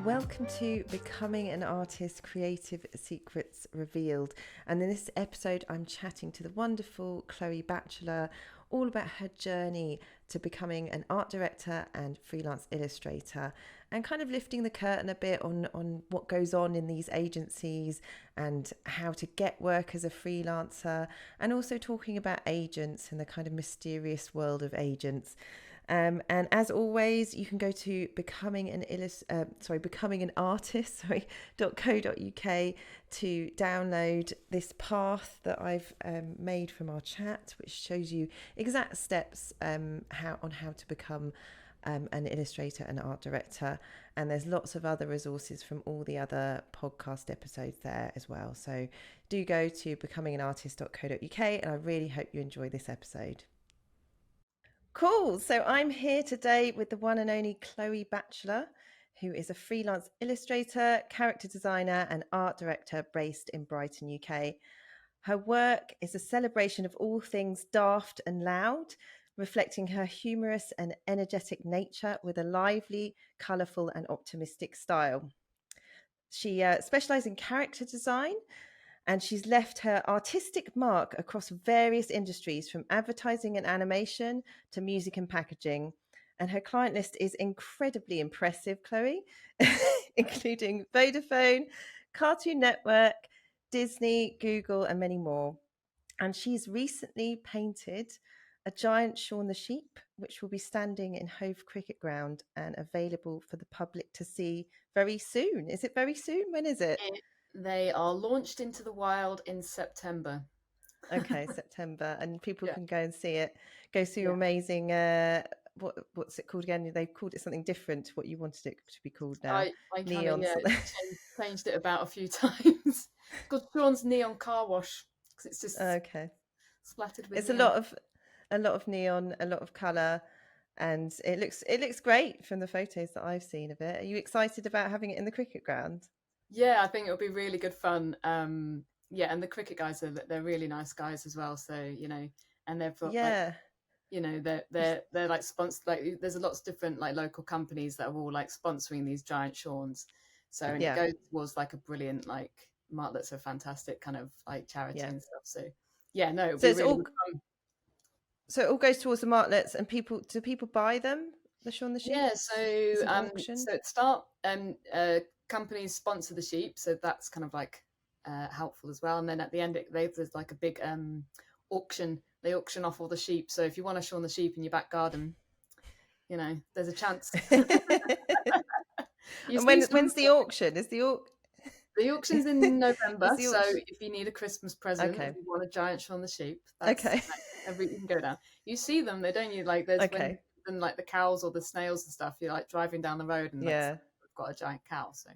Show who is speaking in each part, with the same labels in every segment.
Speaker 1: Welcome to Becoming an Artist, Creative Secrets Revealed. And in this episode, I'm chatting to the wonderful Chloe Batchelor all about her journey to becoming an art director and freelance illustrator, and kind of lifting the curtain a bit on what goes on in these agencies and how to get work as a freelancer, and also talking about agents and the kind of mysterious world of agents. And as always, you can go to becoming an artist.co.uk to download this path that I've made from our chat, which shows you exact steps how to become an illustrator and art director. And there's lots of other resources from all the other podcast episodes there as well. So do go to becominganartist.co.uk, and I really hope you enjoy this episode. Cool. So I'm here today with the one and only Chloe Batchelor, who is a freelance illustrator, character designer, and art director based in Brighton, UK. Her work is a celebration of all things daft and loud, reflecting her humorous and energetic nature with a lively, colourful, and optimistic style. She specialises in character design, and she's left her artistic mark across various industries, from advertising and animation to music and packaging. And her client list is incredibly impressive, Chloe, including Vodafone, Cartoon Network, Disney, Google, and many more. And she's recently painted a giant Shaun the Sheep, which will be standing in Hove Cricket Ground and available for the public to see very soon. Is it very soon? When is it?
Speaker 2: They are launched into the wild in September.
Speaker 1: Okay, September, and people can go and see it. Go see your amazing. What's it called again? They've called it something different to what you wanted it to be called now.
Speaker 2: I
Speaker 1: Neon.
Speaker 2: changed it about a few times. It's called Sean's Neon Car Wash because it's just splattered with.
Speaker 1: It's
Speaker 2: neon.
Speaker 1: a lot of neon, a lot of colour, and it looks great from the photos that I've seen of it. Are you excited about having it in the cricket ground?
Speaker 2: Yeah, I think it'll be really good fun. Yeah, and the cricket guys they're really nice guys as well. So and they've got they're like sponsored. Like there's lots of different like local companies that are all like sponsoring these giant Shawns. So and it goes towards like a brilliant like martlets are fantastic kind of like charity and stuff. So yeah, no, it'll be really good fun.
Speaker 1: So it all goes towards the martlets, and do people buy them? The Shaun the Sheep?
Speaker 2: Yeah, so at start companies sponsor the sheep, so that's kind of like helpful as well. And then at the end, there's like a big auction. They auction off all the sheep. So if you want to Shaun the Sheep in your back garden, there's a chance.
Speaker 1: And when's the auction?
Speaker 2: The auction's in November. So if you need a Christmas present, if you want a giant Shaun the Sheep, you can go down. You see them. They don't. You like there's when like the cows or the snails and stuff. You're like driving down the road and we've got a giant cow. So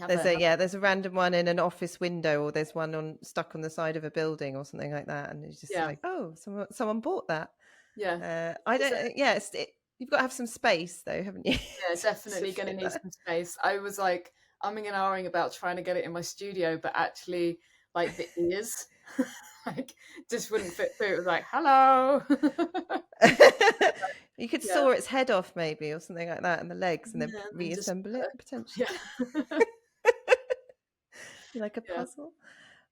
Speaker 1: there's a random one in an office window, or there's one stuck on the side of a building or something like that, and it's just like, oh, someone bought that.
Speaker 2: Yeah,
Speaker 1: I don't. You've got to have some space though, haven't you?
Speaker 2: Yeah, definitely going to need some space. I was like umming and ahhing about trying to get it in my studio, but actually, like the ears, like just wouldn't fit through. It was like, hello.
Speaker 1: You could saw its head off maybe, or something like that, and the legs, and then reassemble it potentially. Like a puzzle.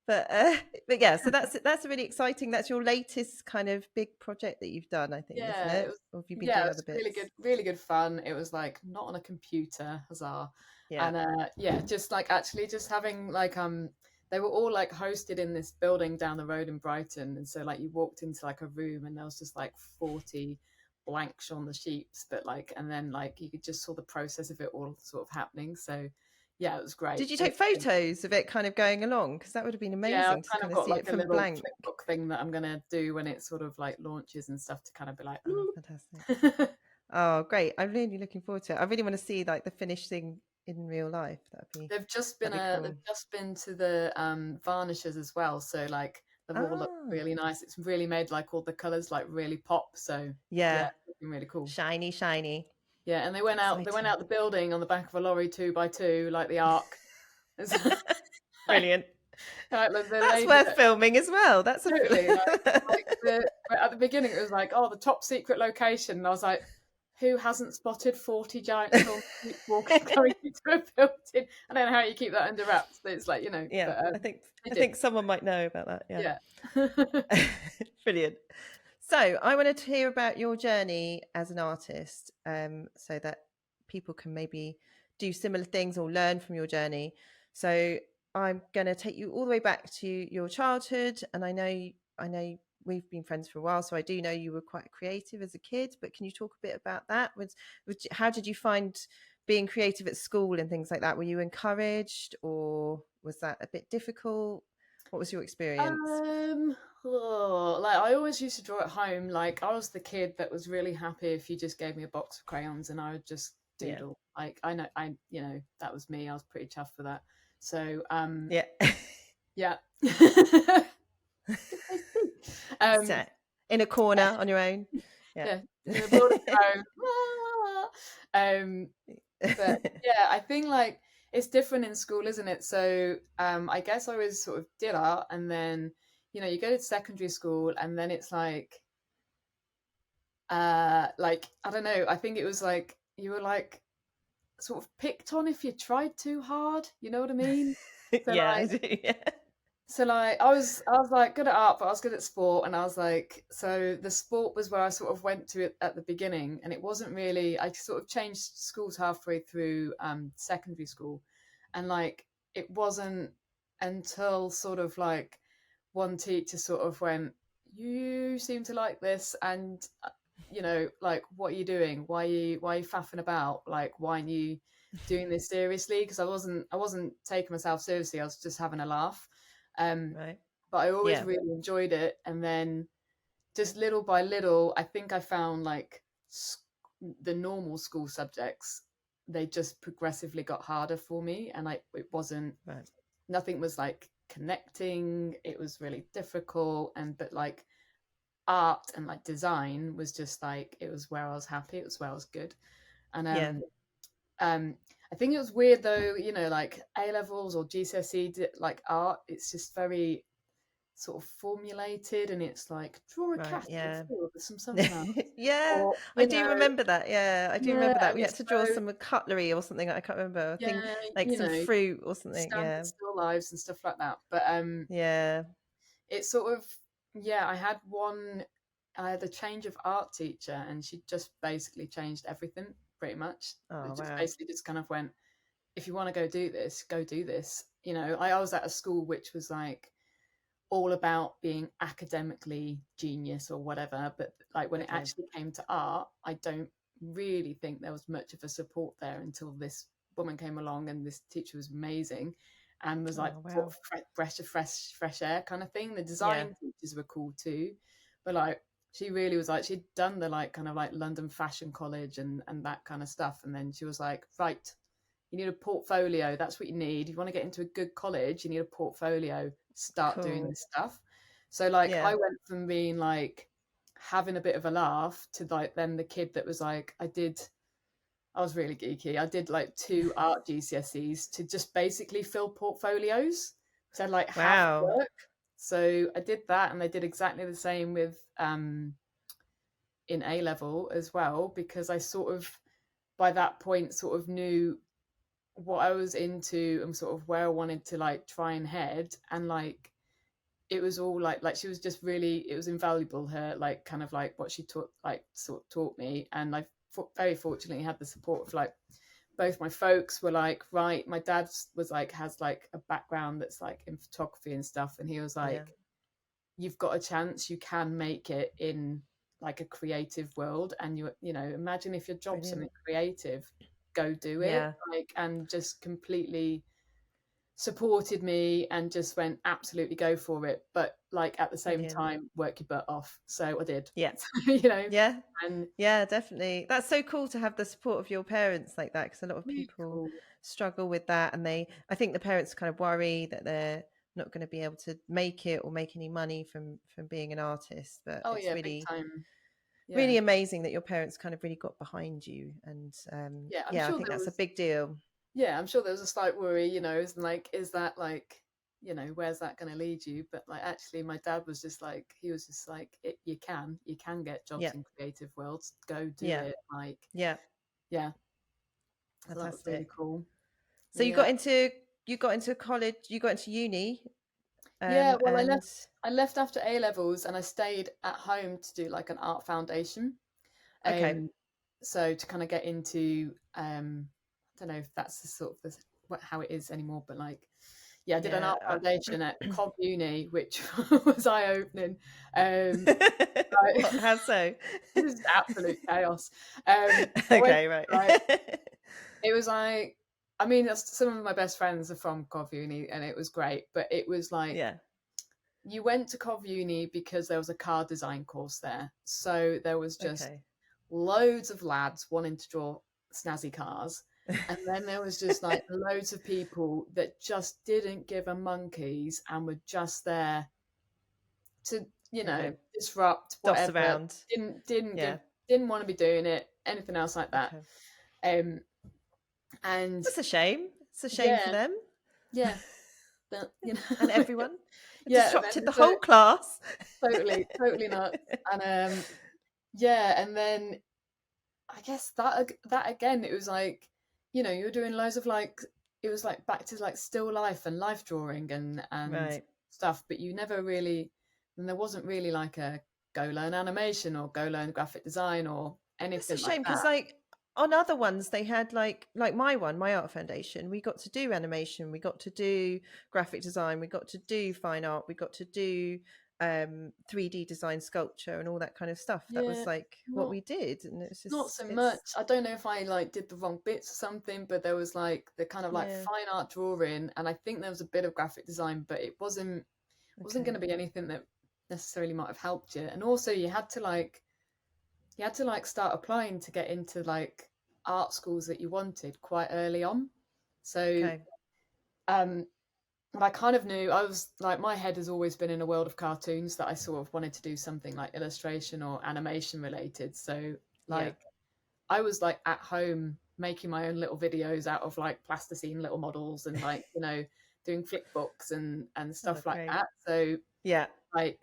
Speaker 1: But yeah, so that's really exciting. That's your latest kind of big project that you've done, I think, isn't it? Or have you been doing other bits?
Speaker 2: Really good fun. It was like not on a computer, huzzah. And just like actually just having like they were all like hosted in this building down the road in Brighton, and so like you walked into like a room and there was just like 40 blank Shaun the Sheeps, but like, and then like you could just saw the process of it all sort of happening. So yeah, it was great.
Speaker 1: Did you take photos of it kind of going along? Because that would have been amazing to kind of see it from blank.
Speaker 2: Flipbook thing that I'm going to do when it sort of like launches and stuff to kind of be like,
Speaker 1: oh, fantastic. Oh, great. I'm really looking forward to it. I really want to see like the finished thing in real life.
Speaker 2: They've just been to the varnishes as well. So like they've all look really nice. It's really made like all the colours like really pop. So yeah, it's been really cool.
Speaker 1: Shiny.
Speaker 2: Yeah, and they went out the building on the back of a lorry 2x2, like the Ark.
Speaker 1: Brilliant. That's worth filming as well. That's
Speaker 2: totally. At the beginning, it was like, oh, the top secret location. And I was like, who hasn't spotted 40 giant films walking going into a building? I don't know how you keep that under wraps, but it's like, you know.
Speaker 1: Yeah,
Speaker 2: but,
Speaker 1: I think someone might know about that. Yeah. Brilliant. So I wanted to hear about your journey as an artist, so that people can maybe do similar things or learn from your journey. So I'm going to take you all the way back to your childhood, and I know we've been friends for a while, so I do know you were quite creative as a kid. But can you talk a bit about that? How did you find being creative at school and things like that? Were you encouraged, or was that a bit difficult? What was your experience?
Speaker 2: Like I always used to draw at home. Like I was the kid that was really happy if you just gave me a box of crayons and I would just doodle. Like you know, that was me. I was pretty chuffed for that. So yeah.
Speaker 1: Set in a corner on your own.
Speaker 2: Yeah. In a board of crayons. But yeah, I think like it's different in school, isn't it? So I guess I was sort of did art, and then you know you go to secondary school, and then it's like I don't know. I think it was like you were like sort of picked on if you tried too hard. You know what I mean? So
Speaker 1: yeah,
Speaker 2: like,
Speaker 1: I do. Yeah.
Speaker 2: So like I was like good at art, but I was good at sport, and I was like, so the sport was where I sort of went to it at the beginning, and it wasn't really. I sort of changed schools halfway through secondary school, and like it wasn't until sort of like one teacher sort of went, "You seem to like this, and you know, like what are you doing? Why are you faffing about? Like why aren't you doing this seriously?" Because I wasn't taking myself seriously. I was just having a laugh.
Speaker 1: Right.
Speaker 2: But I always really enjoyed it. And then just little by little, I think I found like the normal school subjects, they just progressively got harder for me. And it wasn't, nothing was like connecting. It was really difficult. But like art and like design was just like, it was where I was happy. It was where I was good. And I think it was weird though, you know, like A levels or GCSE, like art, it's just very sort of formulated, and it's like draw a cat with some sunflowers. Or,
Speaker 1: I do remember that. I do remember that. We had to draw
Speaker 2: so,
Speaker 1: some cutlery or something. I can't remember. I think like some fruit or something.
Speaker 2: Standard still lives and stuff like that. But it's sort of I had a change of art teacher, and she just basically changed everything pretty much. It just basically just kind of went, if you want to go do this, go do this. You know, I was at a school which was like all about being academically genius or whatever, but like when it actually came to art, I don't really think there was much of a support there until this woman came along, and this teacher was amazing and was like breath of fresh air kind of thing. The design teachers were cool too, but like she really was like, she'd done the like kind of like London Fashion College and that kind of stuff, and then she was like, right, you need a portfolio. That's what you need. If you want to get into a good college, you need a portfolio. Start doing this stuff. So like I went from being like having a bit of a laugh to like then the kid that was like, I was really geeky. I did like 2 art GCSEs to just basically fill portfolios. So I'd like have work. So I did that, and I did exactly the same with in A level as well, because I sort of by that point sort of knew what I was into and sort of where I wanted to like try and head. And like it was all like she was just really, it was invaluable, her like kind of like what she taught me. And I very fortunately had the support of like both my folks were like, right, my dad was like has like a background that's like in photography and stuff, and he was like, you've got a chance, you can make it in like a creative world, and you know, imagine if your job's something creative, go do it. Like, and just completely supported me and just went, absolutely go for it, but like at the same time work your butt off. So I did. You know. And
Speaker 1: definitely, that's so cool to have the support of your parents like that, because a lot of people struggle with that, and I think the parents kind of worry that they're not going to be able to make it or make any money from being an artist. But it's really
Speaker 2: big time.
Speaker 1: Really amazing that your parents kind of really got behind you. And
Speaker 2: sure
Speaker 1: I think that's a big deal.
Speaker 2: I'm sure there was a slight worry, you know, is that like you know, where's that going to lead you? But like, actually, my dad was just like, he was just like, you can get jobs in creative worlds. Go do it. Like, yeah. So that was really cool.
Speaker 1: So you got into college, you got into uni.
Speaker 2: Well, I left after A levels and I stayed at home to do like an art foundation. So to kind of get into, I don't know if that's the sort of how it is anymore, but like, I did an art foundation at Cov Uni, which was eye-opening.
Speaker 1: How so?
Speaker 2: It was absolute chaos.
Speaker 1: Right.
Speaker 2: It was like, I mean, some of my best friends are from Cov Uni, and it was great, but it was like, you went to Cov Uni because there was a car design course there. So there was just loads of lads wanting to draw snazzy cars. And then there was just like loads of people that just didn't give a monkeys and were just there to, you know, disrupt whatever.
Speaker 1: Around.
Speaker 2: Didn't want to be doing it, anything else like that. And
Speaker 1: that's a shame. It's a shame for them.
Speaker 2: Yeah. But, you know,
Speaker 1: and everyone. Disrupted the whole class.
Speaker 2: Totally nuts. And and then I guess that again, it was like, you know, you're doing loads of like, it was like back to like still life and life drawing and stuff, but you never really, and there wasn't really like a go learn animation or go learn graphic design or anything.
Speaker 1: It's a shame because like on other ones they had like my art foundation, we got to do animation, we got to do graphic design, we got to do fine art, we got to do 3D design, sculpture and all that kind of stuff. That was like what we did, and it's just
Speaker 2: not so much. I don't know if I like did the wrong bits or something, but there was like the kind of like fine art drawing, and I think there was a bit of graphic design, but it wasn't going to be anything that necessarily might have helped you. And also you had to like start applying to get into like art schools that you wanted quite early on. So but I kind of knew, I was like, my head has always been in a world of cartoons, that I sort of wanted to do something like illustration or animation related. So like I was like at home making my own little videos out of like plasticine little models and like, you know, doing flip books and stuff like that. So like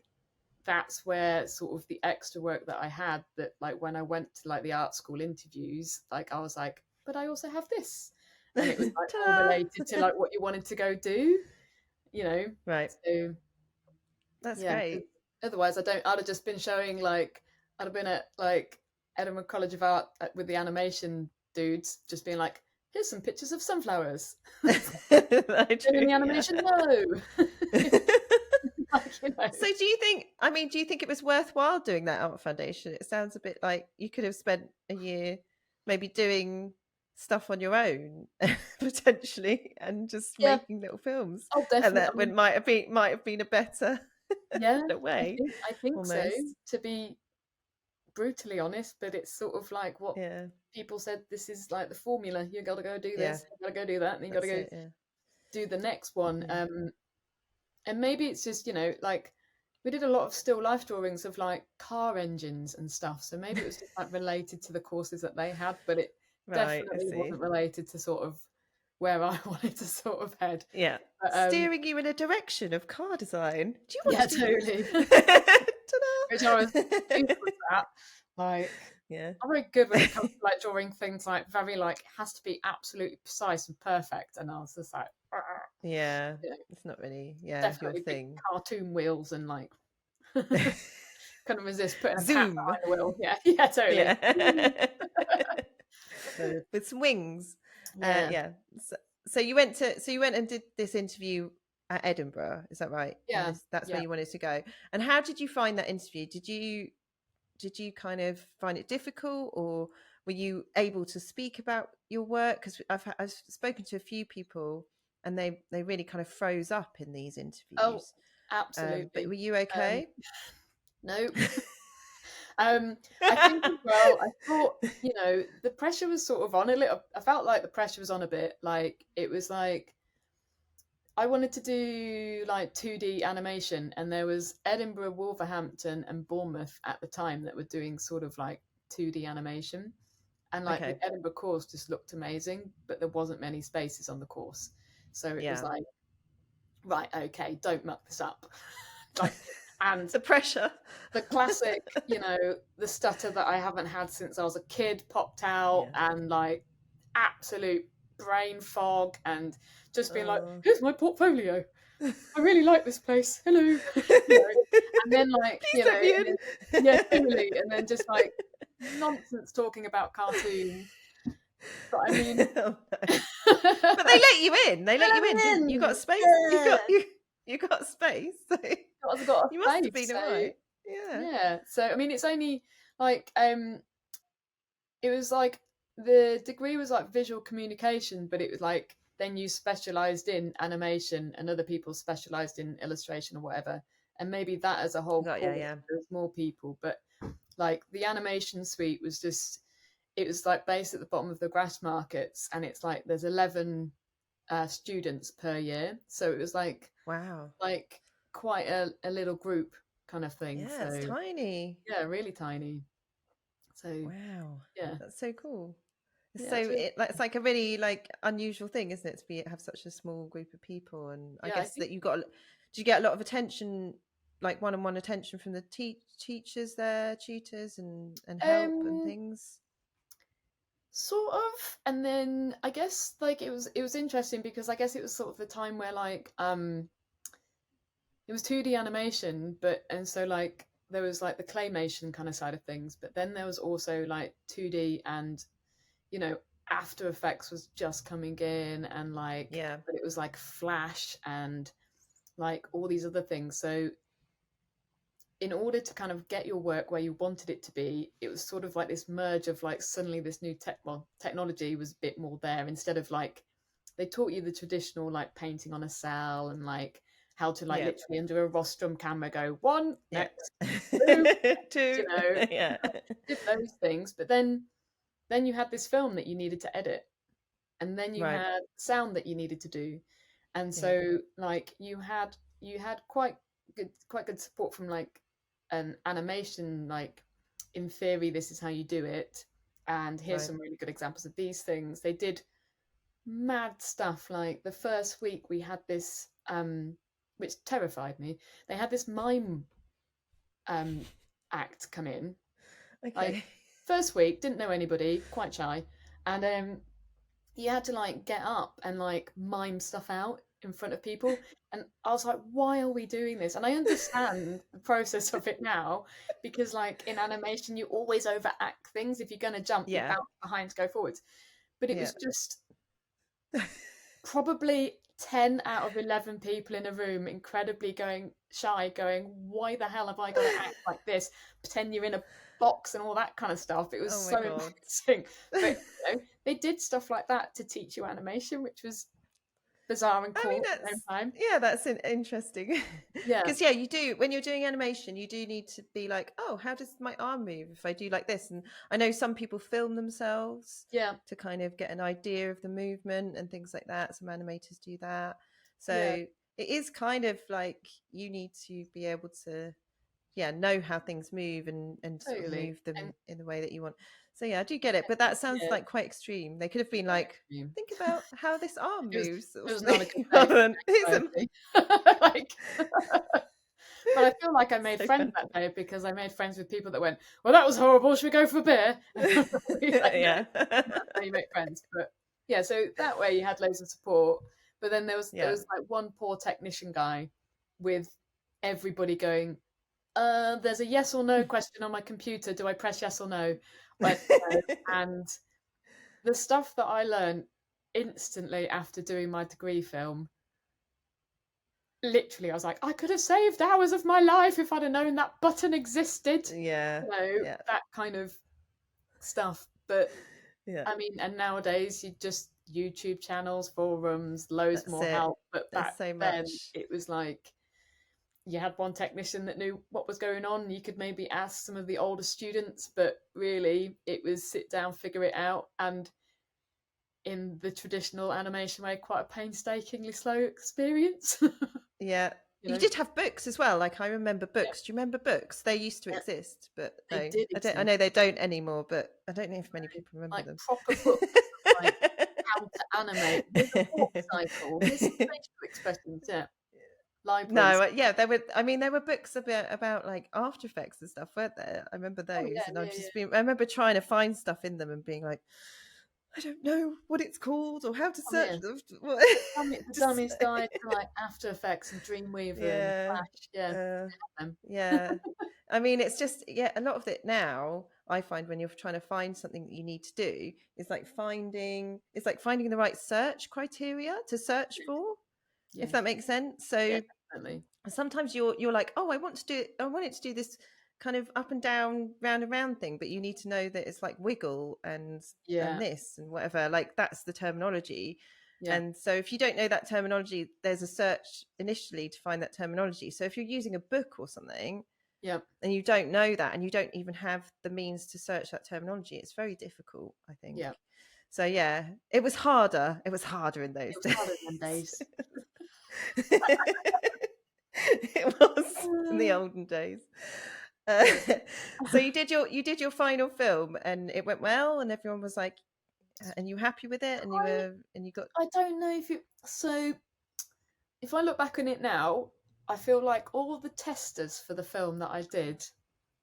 Speaker 2: that's where sort of the extra work that I had, that like when I went to like the art school interviews, like I was like, but I also have this. And it was like all related to like what you wanted to go do, you know. So
Speaker 1: that's great.
Speaker 2: Otherwise I'd have just been showing like, I'd have been at like Edinburgh College of Art with the animation dudes, just being like, here's some pictures of sunflowers. In the animation, no.
Speaker 1: You know. So do you think it was worthwhile doing that art foundation? It sounds a bit like you could have spent a year maybe doing stuff on your own potentially and just making little films.
Speaker 2: Oh, definitely.
Speaker 1: And that might have been a better way.
Speaker 2: I think so, to be brutally honest, but it's sort of like what people said, this is like the formula. You got to go do this, you got to go do that, and you got to go do the next one. And maybe it's just, you know, like we did a lot of still life drawings of like car engines and stuff. So maybe it was just like related to the courses that they had, but it definitely wasn't related to sort of where I wanted to sort of head.
Speaker 1: Yeah. But, steering you in a direction of car design. Do you want to
Speaker 2: totally. Which I was at. Like, I'm very good when it comes to like drawing things like very like has to be absolutely precise and perfect. And I was just like,
Speaker 1: it's not really your thing.
Speaker 2: Cartoon wheels and like couldn't resist putting a zoom behind the wheel. Yeah, totally.
Speaker 1: With some wings. So you went and did this interview at Edinburgh, is that right?
Speaker 2: Yeah,
Speaker 1: that's where you wanted to go. And how did you find that interview? Did you kind of find it difficult, or were you able to speak about your work? Because I've spoken to a few people and they really kind of froze up in these interviews.
Speaker 2: Oh, absolutely.
Speaker 1: But were you okay?
Speaker 2: No. I think as well, I thought, you know, the pressure was sort of on a little. I felt like the pressure was on a bit. Like it was like I wanted to do like 2D animation, and there was Edinburgh, Wolverhampton and Bournemouth at the time that were doing sort of like 2D animation. And like the Edinburgh course just looked amazing, but there wasn't many spaces on the course. So it was like, right, okay, don't muck this up. Like, and
Speaker 1: the pressure,
Speaker 2: the classic, you know, the stutter that I haven't had since I was a kid popped out, and like absolute brain fog, and just being like, here's my portfolio. I really like this place. Hello. You know, and then like, you know, yeah, totally. And then just like nonsense talking about cartoons. But I mean,
Speaker 1: but they let you in. They let you in. You got a space. Yeah. You got space. So
Speaker 2: I've got a
Speaker 1: you
Speaker 2: space,
Speaker 1: must have been alright. Yeah.
Speaker 2: Yeah. So I mean, it's only like it was like the degree was like visual communication, but it was like then you specialized in animation and other people specialized in illustration or whatever, and maybe that as a whole course, there's more people, but like the animation suite was just, it was like based at the bottom of the grass markets, and it's like there's 11 students per year, so it was like,
Speaker 1: wow,
Speaker 2: like quite a little group kind of thing.
Speaker 1: Yeah,
Speaker 2: so
Speaker 1: it's tiny.
Speaker 2: Yeah, really tiny. So
Speaker 1: wow,
Speaker 2: yeah,
Speaker 1: that's so cool.
Speaker 2: Yeah,
Speaker 1: so it's like a really like unusual thing, isn't it, to have such a small group of people? And I guess that you got, do you get a lot of attention, like one-on-one attention from the teachers there, tutors and help and things?
Speaker 2: Sort of. And then I guess like it was interesting because I guess it was sort of the time where like it was 2D animation, but and so like there was like the claymation kind of side of things, but then there was also like 2D, and you know, After Effects was just coming in, and like but it was like Flash and like all these other things. So in order to kind of get your work where you wanted it to be, it was sort of like this merge of like suddenly this new technology was a bit more there, instead of like they taught you the traditional like painting on a cell and like how to like literally under a rostrum camera go one, next, two, you know, did those things. But then you had this film that you needed to edit, and then you had sound that you needed to do, and so like you had quite good support from like an animation, like in theory this is how you do it, and here's some really good examples of these things. They did mad stuff. Like the first week we had this which terrified me, they had this mime act come in. Like first week, didn't know anybody, quite shy, and you had to like get up and like mime stuff out in front of people, and I was like, why are we doing this? And I understand the process of it now, because like in animation you always overact things. If you're going to jump, you bounce behind to go forwards, but it was just probably 10 out of 11 people in a room incredibly shy, going, why the hell have I got to act like this, pretend you're in a box and all that kind of stuff. It was so embarrassing. But you know, they did stuff like that to teach you animation, which was bizarre and cool at the same time.
Speaker 1: Yeah, that's interesting. Because you do, when you're doing animation, you do need to be like, oh, how does my arm move if I do like this? And I know some people film themselves to kind of get an idea of the movement and things like that. Some animators do that. So it is kind of like you need to be able to know how things move and sort of move them in the way that you want. So I do get it, but that sounds like quite extreme. They could have been like, think about how this arm moves.
Speaker 2: It was not a good day. Like, but I feel like I made friends that day, because I made friends with people that went, well, that was horrible, should we go for a beer? Like, that's how you make friends. But yeah, so that way you had loads of support. But then there was like one poor technician guy with everybody going, there's a yes or no question on my computer. Do I press yes or no? And the stuff that I learned instantly after doing my degree film, literally, I was like, I could have saved hours of my life if I'd have known that button existed. That kind of stuff. But I mean, and nowadays you just YouTube channels, forums, loads more help. But back then it was like, you had one technician that knew what was going on. You could maybe ask some of the older students, but really it was sit down, figure it out. And in the traditional animation way, quite a painstakingly slow experience.
Speaker 1: You did have books as well. Like I remember books. Do you remember books? They used to exist, but
Speaker 2: they did exist.
Speaker 1: I know they don't anymore, but I don't know if many people remember them.
Speaker 2: Proper books, like how to animate. There's a walk cycle. There's some facial expressions, libraries.
Speaker 1: No, yeah, there were books about like After Effects and stuff, weren't there? I remember those, and I remember trying to find stuff in them and being like, I don't know what it's called or how to search them.
Speaker 2: The Dummy's Guide to like After Effects and Dreamweaver and Flash.
Speaker 1: Yeah. I mean, it's just a lot of it now. I find when you're trying to find something that you need to do, it's like finding the right search criteria to search for, if that makes sense. So sometimes you're like, oh, I want it to do this kind of up and down, round and round thing, but you need to know that it's like wiggle and this and whatever, like that's the terminology. And so if you don't know that terminology, there's a search initially to find that terminology. So if you're using a book or something, and you don't know that, and you don't even have the means to search that terminology, it's very difficult, I think. So it was harder in those days. It was in the olden days. So you did your final film and it went well and everyone was like, and you happy with it, and you got.
Speaker 2: I don't know if I look back on it now, I feel like all the testers for the film that I did,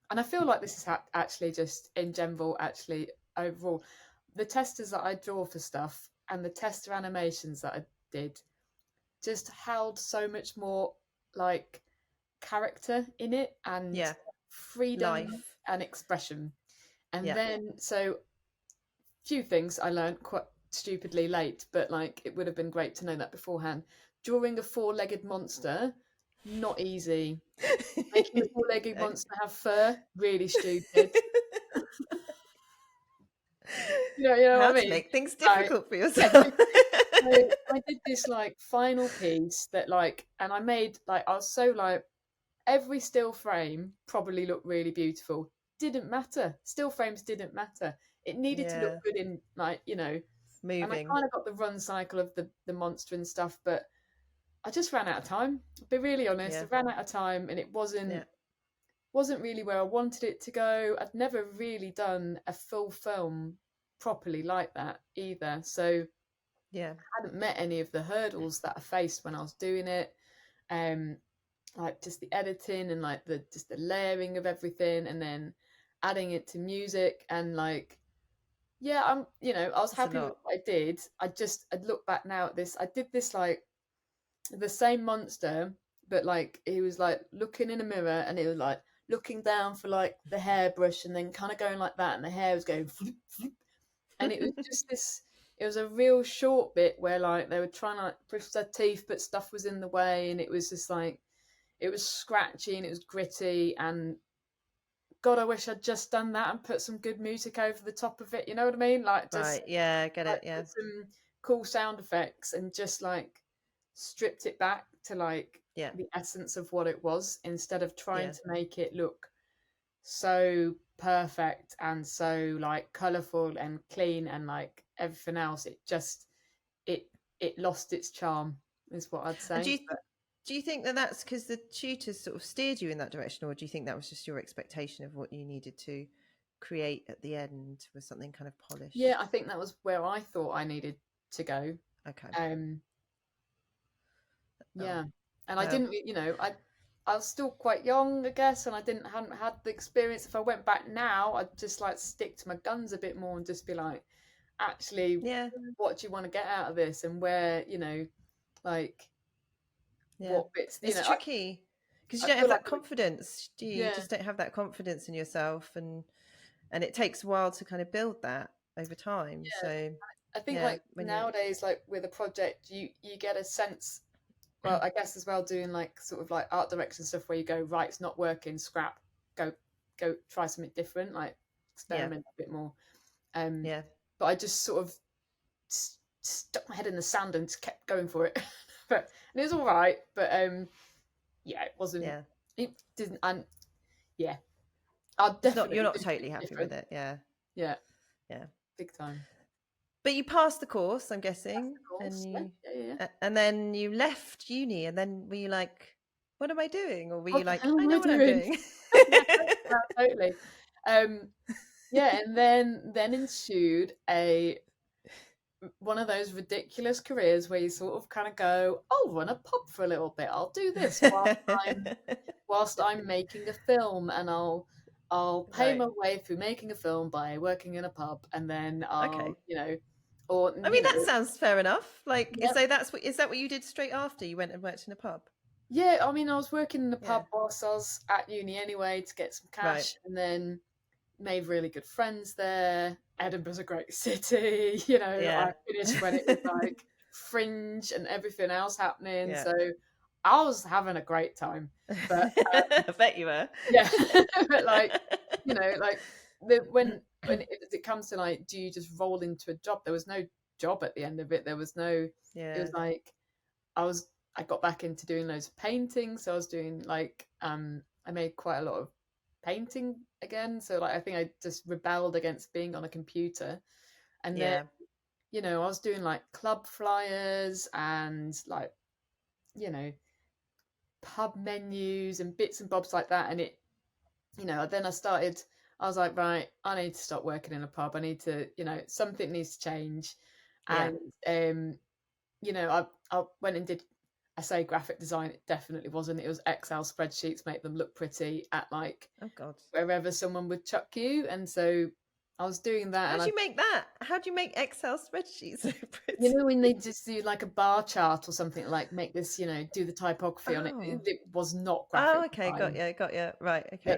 Speaker 2: and I feel like this is actually just in general, actually overall, the testers that I draw for stuff and the tester animations that I did just held so much more like character in it and freedom and expression. And then so few things I learned quite stupidly late, but like it would have been great to know that beforehand. Drawing a four-legged monster, not easy. Making a four-legged monster have fur, really stupid. you know
Speaker 1: How
Speaker 2: what I mean?
Speaker 1: To make things difficult for yourself.
Speaker 2: So I did this like final piece that like, and I made like, I was so like, every still frame probably looked really beautiful. Didn't matter. Still frames didn't matter. It needed to look good in like, moving. And I kind of got the run cycle of the monster and stuff, but I just ran out of time. To be really honest, I ran out of time, and it wasn't really where I wanted it to go. I'd never really done a full film properly like that either. So I hadn't met any of the hurdles that I faced when I was doing it. Like just the editing and like the layering of everything, and then adding it to music, and like I was happy with what I did. I'd look back now at this. I did this like the same monster, but like he was like looking in a mirror, and it was like looking down for like the hairbrush, and then kind of going like that, and the hair was going floop, floop. And it was just this. It was a real short bit where like they were trying to like brush their teeth, but stuff was in the way, and it was just like it was scratchy and it was gritty, and God, I wish I'd just done that and put some good music over the top of it. You know what I mean? Like just
Speaker 1: I get it.
Speaker 2: Put some cool sound effects and just like stripped it back to like the essence of what it was, instead of trying to make it look so perfect and so like colourful and clean and like everything else. It just it lost its charm, is what I'd say.
Speaker 1: Do you think that that's because the tutors sort of steered you in that direction, or do you think that was just your expectation of what you needed to create at the end, was something kind of polished?
Speaker 2: Yeah, I think that was where I thought I needed to go.
Speaker 1: Okay.
Speaker 2: Yeah, and I didn't, I was still quite young, I guess, and I hadn't had the experience. If I went back now, I'd just like stick to my guns a bit more and just be like, actually, what do you want to get out of this, and where, like. What bits,
Speaker 1: it's tricky because you don't have that confidence, do you? You just don't have that confidence in yourself, and it takes a while to kind of build that over time. So
Speaker 2: I think like nowadays, like with a project, you get a sense, well, I guess as well, doing like sort of like art direction stuff where you go, right, it's not working, scrap, go try something different, like experiment a bit more. But I just sort of stuck my head in the sand and just kept going for it. But it was all right, but it wasn't. It didn't, and I'll definitely.
Speaker 1: You're not totally happy with it,
Speaker 2: yeah, big time.
Speaker 1: But you passed the course, I'm guessing, and then you left uni, and then were you like, "What am I doing?" Or were you like, "I know what I'm doing"?
Speaker 2: Totally. And then ensued a one of those ridiculous careers where you sort of kind of go, I'll run a pub for a little bit. I'll do this whilst I'm making a film, and I'll pay my way through making a film by working in a pub, and then I'll, or
Speaker 1: I mean, that sounds fair enough. Like,
Speaker 2: yep.
Speaker 1: is that what you did straight after you went and worked in a pub?
Speaker 2: Yeah, I mean, I was working in a pub whilst I was at uni anyway to get some cash, and then made really good friends there. Edinburgh's a great city, I finished when it was like Fringe and everything else happening, so I was having a great time. But
Speaker 1: I bet you were.
Speaker 2: Yeah, but when it comes to like, do you just roll into a job? There was no job at the end of it. There was no. It was like I got back into doing loads of painting, so I was doing like I made quite a lot of painting again, so like I think I just rebelled against being on a computer, and then I was doing like club flyers and like pub menus and bits and bobs like that, and it then I was like, right, I need to stop working in a pub. I need to, something needs to change. And I went and did, I say graphic design, it definitely wasn't. It was Excel spreadsheets, make them look pretty at like wherever someone would chuck you. And so I was doing that.
Speaker 1: How do you make that? How do you make Excel spreadsheets so pretty?
Speaker 2: When they just do like a bar chart or something, like make this, do the typography on it. It was not graphic.
Speaker 1: Oh, okay,
Speaker 2: design.
Speaker 1: got you. Right, okay,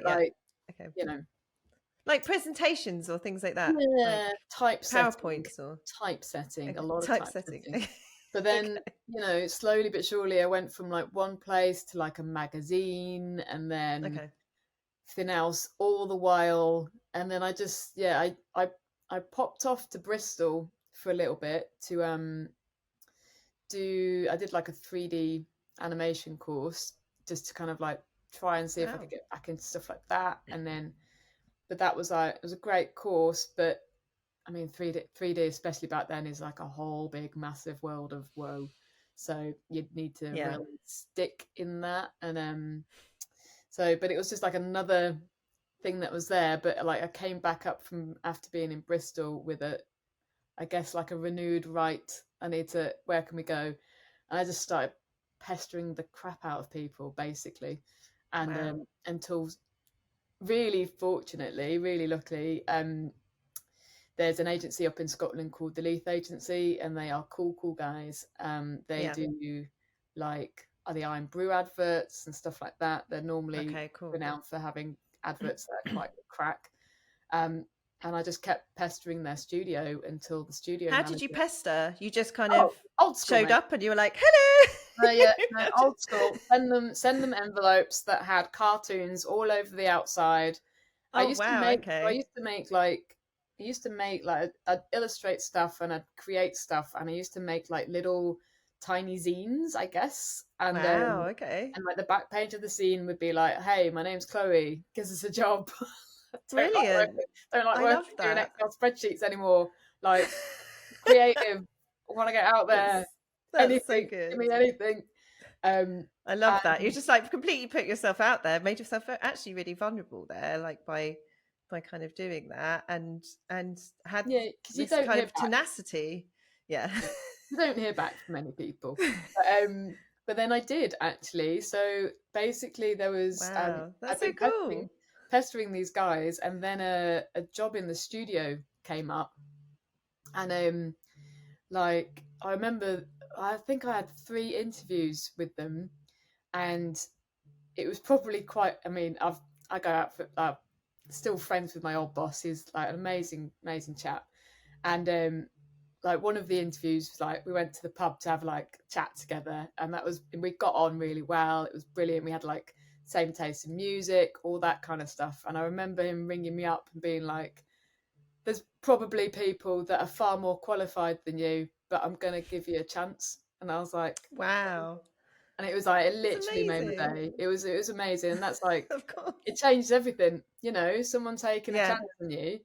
Speaker 2: okay,
Speaker 1: like presentations or things like that.
Speaker 2: Yeah,
Speaker 1: like PowerPoints or
Speaker 2: typesetting. A lot of typesetting. But then, slowly but surely, I went from like one place to like a magazine, and then everything else all the while. And then I just, I popped off to Bristol for a little bit to I did like a 3D animation course just to kind of like try and see if I could get back into stuff like that. And then, but that was like, it was a great course, but I mean, 3D, especially back then, is like a whole big, massive world of woe. So you'd need to really stick in that. And but it was just like another thing that was there. But like I came back up from after being in Bristol with I guess like a renewed right. Where can we go? And I just started pestering the crap out of people, basically. And until really fortunately, really luckily, there's an agency up in Scotland called the Leith Agency, and they are cool guys. They do like the Iron Brew adverts and stuff like that. They're normally renowned for having adverts that are quite crack. And I just kept pestering their studio until the studio.
Speaker 1: How did you pester? You just kind of
Speaker 2: old school,
Speaker 1: showed up and you were like, hello.
Speaker 2: Old school. Send them envelopes that had cartoons all over the outside. I used to make like I'd illustrate stuff and I'd create stuff, and I used to make like little tiny zines, I guess. And and like the back page of the zine would be like, hey, my name's Chloe, gives us a job.
Speaker 1: Brilliant.
Speaker 2: Don't like working doing Excel spreadsheets anymore. Like creative, want to get out there.
Speaker 1: That's
Speaker 2: anything,
Speaker 1: so good.
Speaker 2: Give me anything.
Speaker 1: I love that. You just like completely put yourself out there, made yourself actually really vulnerable there, like by kind of doing that, and had this kind of tenacity. Yeah.
Speaker 2: You don't hear back from many people. But then I did, actually. So basically there was
Speaker 1: that's so cool.
Speaker 2: Pestering these guys, and then a job in the studio came up, and like I remember I think I had 3 interviews with them, and it was probably quite, I mean, I go out for still friends with my old boss. He's like an amazing chap, and like one of the interviews was like we went to the pub to have like chat together, and we got on really well. It was brilliant. We had like same taste in music, all that kind of stuff. And I remember him ringing me up and being like, there's probably people that are far more qualified than you, but I'm going to give you a chance. And I was like,
Speaker 1: wow.
Speaker 2: And it was like, it literally made my day. It was amazing. And that's like, it changed everything, someone taking a chance on you.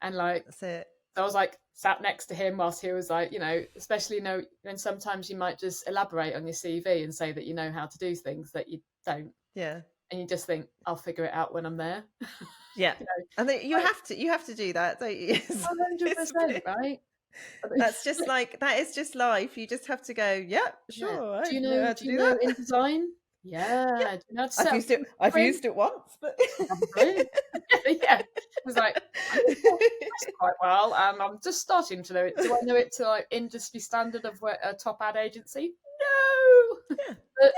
Speaker 2: And like,
Speaker 1: that's it.
Speaker 2: So I was like sat next to him whilst he was like, especially, and sometimes you might just elaborate on your CV and say that you know how to do things that you don't.
Speaker 1: Yeah.
Speaker 2: And you just think, I'll figure it out when I'm there.
Speaker 1: Yeah. And then you have to do that, don't you?
Speaker 2: 100%, right?
Speaker 1: That's just like, that is just life. You just have to go, yeah, sure, I know how to
Speaker 2: Do you
Speaker 1: do
Speaker 2: know
Speaker 1: that.
Speaker 2: InDesign? Yeah. Do you know how to set up
Speaker 1: I've
Speaker 2: print?
Speaker 1: used it once, but
Speaker 2: Have a clue. Yeah. It was like, I know this quite well, and I'm just starting to know it. Do I know it to like industry standard of a top ad agency? No.
Speaker 1: yeah,
Speaker 2: But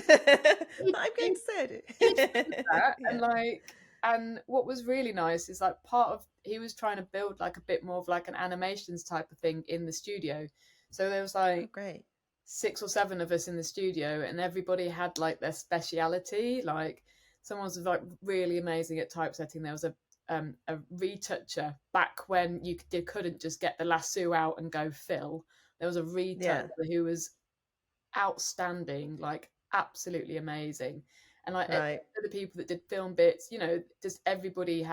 Speaker 1: yeah.
Speaker 2: he,
Speaker 1: I'm going
Speaker 2: he,
Speaker 1: to say
Speaker 2: he did
Speaker 1: it.
Speaker 2: that, and
Speaker 1: Yeah.
Speaker 2: like, and what was really nice is like part of he was trying to build like a bit more of like an animations type of thing in the studio. So there was
Speaker 1: Oh,
Speaker 2: like
Speaker 1: great.
Speaker 2: 6 or 7 of us in the studio, and everybody had like their speciality. Like someone was like really amazing at typesetting. There was a retoucher back when you couldn't just get the lasso out and go fill. There was a retoucher who was outstanding, like absolutely amazing. And like
Speaker 1: Right.
Speaker 2: the people that did film bits, you know, just everybody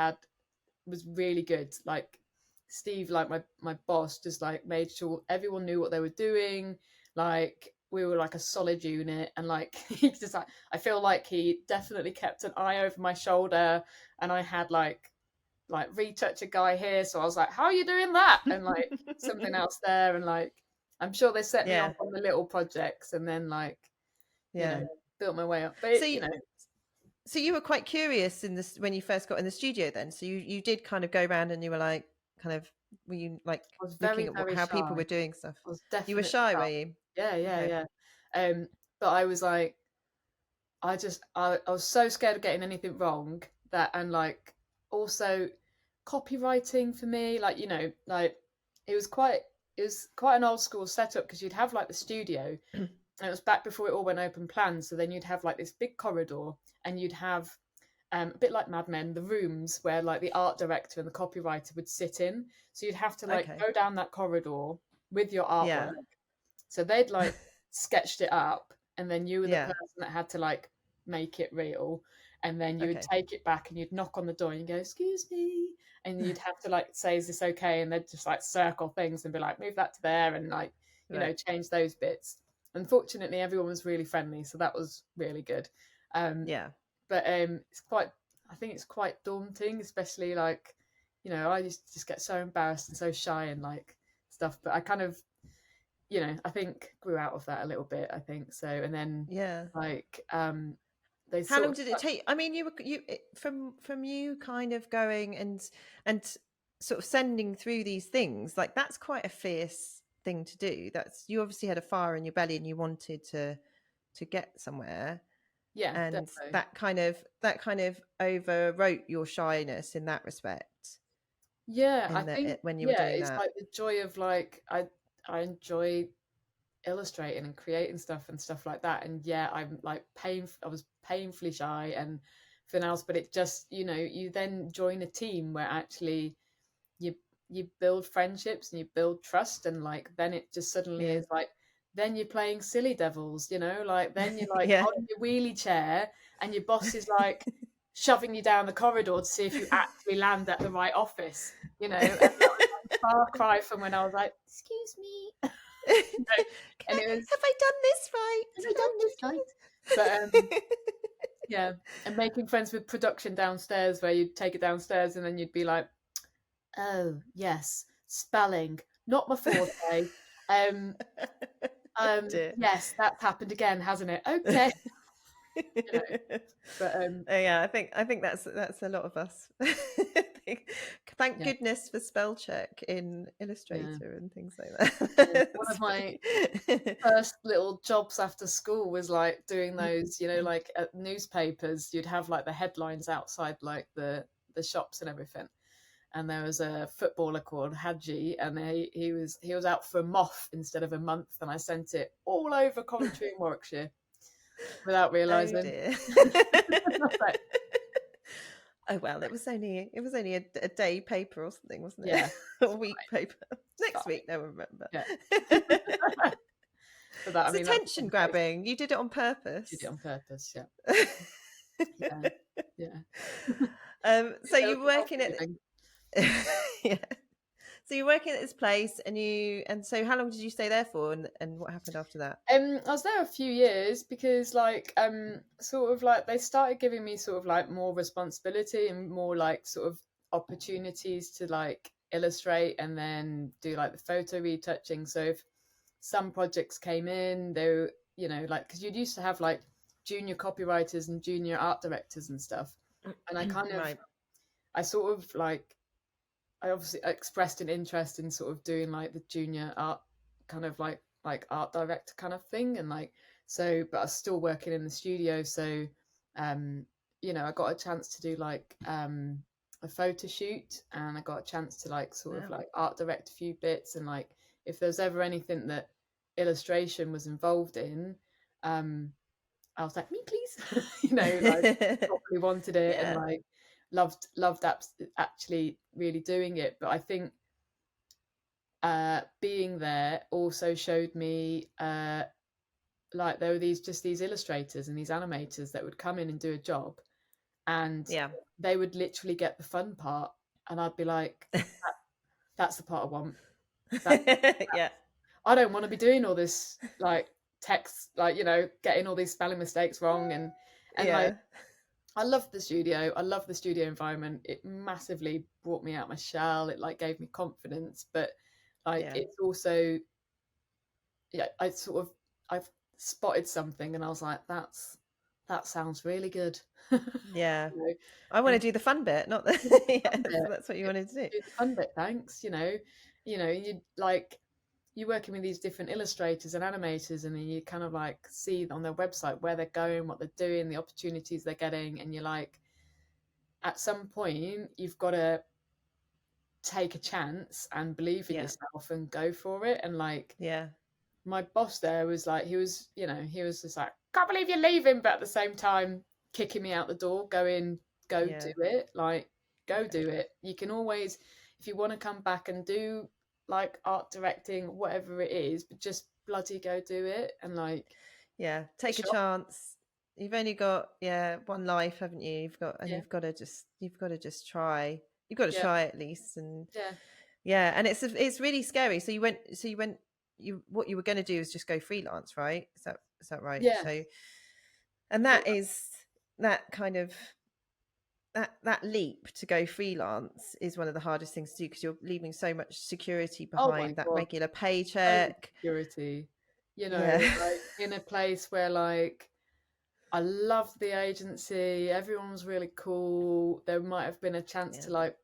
Speaker 2: was really good. Like Steve, like my boss, just like made sure everyone knew what they were doing. Like we were like a solid unit, and like he just like I feel like he definitely kept an eye over my shoulder, and I had like retouch a guy here, so I was like, how are you doing that? And like something else there, and like I'm sure they set me
Speaker 1: Yeah.
Speaker 2: off on the little projects, and then like you
Speaker 1: Yeah.
Speaker 2: know built my way up. But
Speaker 1: So,
Speaker 2: you know,
Speaker 1: so you were quite curious in this when you first got in the studio then. So you did kind of go around and you were like, kind of, were you like
Speaker 2: I was
Speaker 1: looking
Speaker 2: very
Speaker 1: at
Speaker 2: very
Speaker 1: how people
Speaker 2: shy.
Speaker 1: were doing stuff?
Speaker 2: I was
Speaker 1: You were
Speaker 2: definitely
Speaker 1: shy,
Speaker 2: shy.
Speaker 1: were you?
Speaker 2: Yeah, yeah,
Speaker 1: Okay.
Speaker 2: yeah. But I was like, I was so scared of getting anything wrong that, and like also copywriting for me, like you know, like it was quite it was quite an old school setup because you'd have like the studio, and it was back before it all went open plan. So then you'd have like this big corridor, and you'd have a bit like Mad Men, the rooms where like the art director and the copywriter would sit in. So you'd have to like
Speaker 1: Okay.
Speaker 2: go down that corridor with your artwork.
Speaker 1: Yeah.
Speaker 2: So they'd like sketched it up, and then you were the
Speaker 1: Yeah.
Speaker 2: person that had to like make it real. And then you would
Speaker 1: Okay.
Speaker 2: take it back and you'd knock on the door and you go, excuse me. And you'd have to like say, is this okay? And they'd just like circle things and be like, move that to there and like, you know,
Speaker 1: Right.
Speaker 2: change those bits. Unfortunately, everyone was really friendly. So that was really good.
Speaker 1: Yeah.
Speaker 2: But I think it's quite daunting, especially like, you know, I used to just get so embarrassed and so shy and like stuff. But I kind of, you know, I think grew out of that a little bit. I think so, and then
Speaker 1: Yeah.
Speaker 2: like they
Speaker 1: How
Speaker 2: sort
Speaker 1: long
Speaker 2: of
Speaker 1: did it take? I mean, from you kind of going and sort of sending through these things, like that's quite a fierce thing to do. That's, you obviously had a fire in your belly and you wanted to get somewhere,
Speaker 2: yeah,
Speaker 1: and
Speaker 2: definitely.
Speaker 1: that kind of overwrote your shyness in that respect.
Speaker 2: Yeah, I
Speaker 1: In
Speaker 2: think
Speaker 1: that when you were
Speaker 2: yeah,
Speaker 1: doing
Speaker 2: it's
Speaker 1: that.
Speaker 2: like the joy of like I enjoy illustrating and creating stuff and stuff like that. And yeah, I was painfully shy and everything else, but it just, you know, you then join a team where actually you you build friendships and you build trust, and like then it just suddenly
Speaker 1: Yeah.
Speaker 2: is like then you're playing silly devils, you know, like then you're like
Speaker 1: Yeah.
Speaker 2: on your wheelie chair and your boss is like shoving you down the corridor to see if you actually land at the right office, you know. And that was like a far cry from when I was like, excuse me. You know, and it was,
Speaker 1: Have I done this right?
Speaker 2: have I done this right? But yeah, and making friends with production downstairs where you'd take it downstairs and then you'd be like, oh yes, spelling, not my forte. Um,
Speaker 1: Dear.
Speaker 2: yes, that's happened again, hasn't it? Okay. You know, but
Speaker 1: Yeah, I think that's a lot of us. Thank
Speaker 2: yeah,
Speaker 1: goodness for spell check in
Speaker 2: yeah.
Speaker 1: Illustrator and things like
Speaker 2: One of
Speaker 1: that.
Speaker 2: my first little jobs after school was like doing those, you know, like at newspapers, you'd have like the headlines outside like the shops and everything. And there was a footballer called Hadji, and he was out for a month instead of a month, and I sent it all over Coventry and Warwickshire without
Speaker 1: Oh
Speaker 2: realising.
Speaker 1: dear.
Speaker 2: Like,
Speaker 1: Oh well, it was only a day paper or something, wasn't it?
Speaker 2: yeah,
Speaker 1: A week paper. Next
Speaker 2: fine.
Speaker 1: week, no one remember.
Speaker 2: Yeah. But that, I
Speaker 1: It's
Speaker 2: mean, that's
Speaker 1: attention grabbing. You did it on purpose.
Speaker 2: did it on purpose. Yeah, yeah, yeah.
Speaker 1: So
Speaker 2: There was
Speaker 1: you're
Speaker 2: a whole
Speaker 1: working at
Speaker 2: feeling.
Speaker 1: yeah. So you're working at this place, and so how long did you stay there for, and what happened after that?
Speaker 2: I was there a few years because, like, sort of like they started giving me sort of like more responsibility and more like sort of opportunities to like illustrate and then do like the photo retouching. So if some projects came in, they were, you know, like, because you'd used to have like junior copywriters and junior art directors and stuff, and I kind of, I sort of like, I obviously expressed an interest in sort of doing like the junior art kind of like art director kind of thing, and like, so, but I was still working in the studio, so you know, I got a chance to do like a photo shoot, and I got a chance to like sort of like art direct a few bits, and like if there's ever anything that illustration was involved in, I was like, me please, you know, like properly wanted it, and like loved actually really doing it. But I think being there also showed me like there were these illustrators and these animators that would come in and do a job, and they would literally get the fun part, and I'd be like, that's the part I want. I don't want to be doing all this like text, like, you know, getting all these spelling mistakes wrong, and like, I love the studio. I love the studio environment. It massively brought me out my shell. It like gave me confidence, but like it's also, I've spotted something and I was like, that sounds really good.
Speaker 1: Yeah. You know? I want to do the fun bit, not the so that's what you wanted to do.
Speaker 2: Do the fun bit, thanks. You know, you like, you're working with these different illustrators and animators, and then you kind of like see on their website where they're going, what they're doing, the opportunities they're getting, and you're like, at some point you've got to take a chance and believe in yourself and go for it. And like, my boss there was like, he was just like, can't believe you're leaving, but at the same time kicking me out the door, going, go do it, like, go do it. You can always, if you want to come back and do like art directing, whatever it is, but just bloody go do it. And like,
Speaker 1: take a chance. You've only got one life, haven't you? You've got to just try. You've got to try at least. And and it's really scary. So you went what you were going to do is just go freelance, right? Is that right? So, and that is that kind of that leap to go freelance is one of the hardest things to do, because you're leaving so much security behind that regular paycheck.
Speaker 2: Security, you know, like in a place where like I loved the agency, everyone was really cool. There might have been a chance to like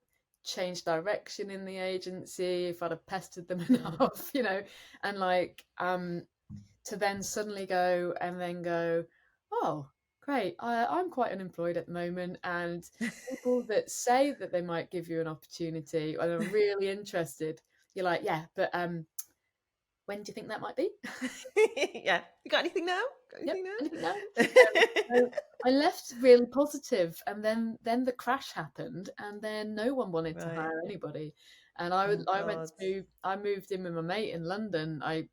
Speaker 2: change direction in the agency if I'd have pestered them enough, you know, and like to then suddenly go, oh great, I'm quite unemployed at the moment, and people that say that they might give you an opportunity and are really interested, you're like, but when do you think that might be?
Speaker 1: You got anything now?
Speaker 2: Anything now? So I left really positive, and then the crash happened, and then no one wanted to hire anybody. And I moved in with my mate in London. I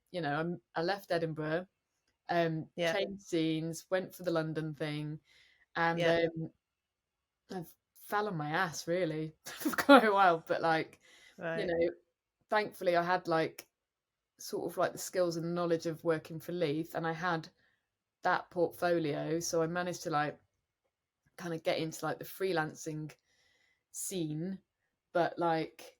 Speaker 2: left Edinburgh, changed scenes, went for the London thing, and I fell on my ass really for quite a while. But like, you know, thankfully I had like sort of like the skills and knowledge of working for Leith, and I had that portfolio, so I managed to like kind of get into like the freelancing scene, but like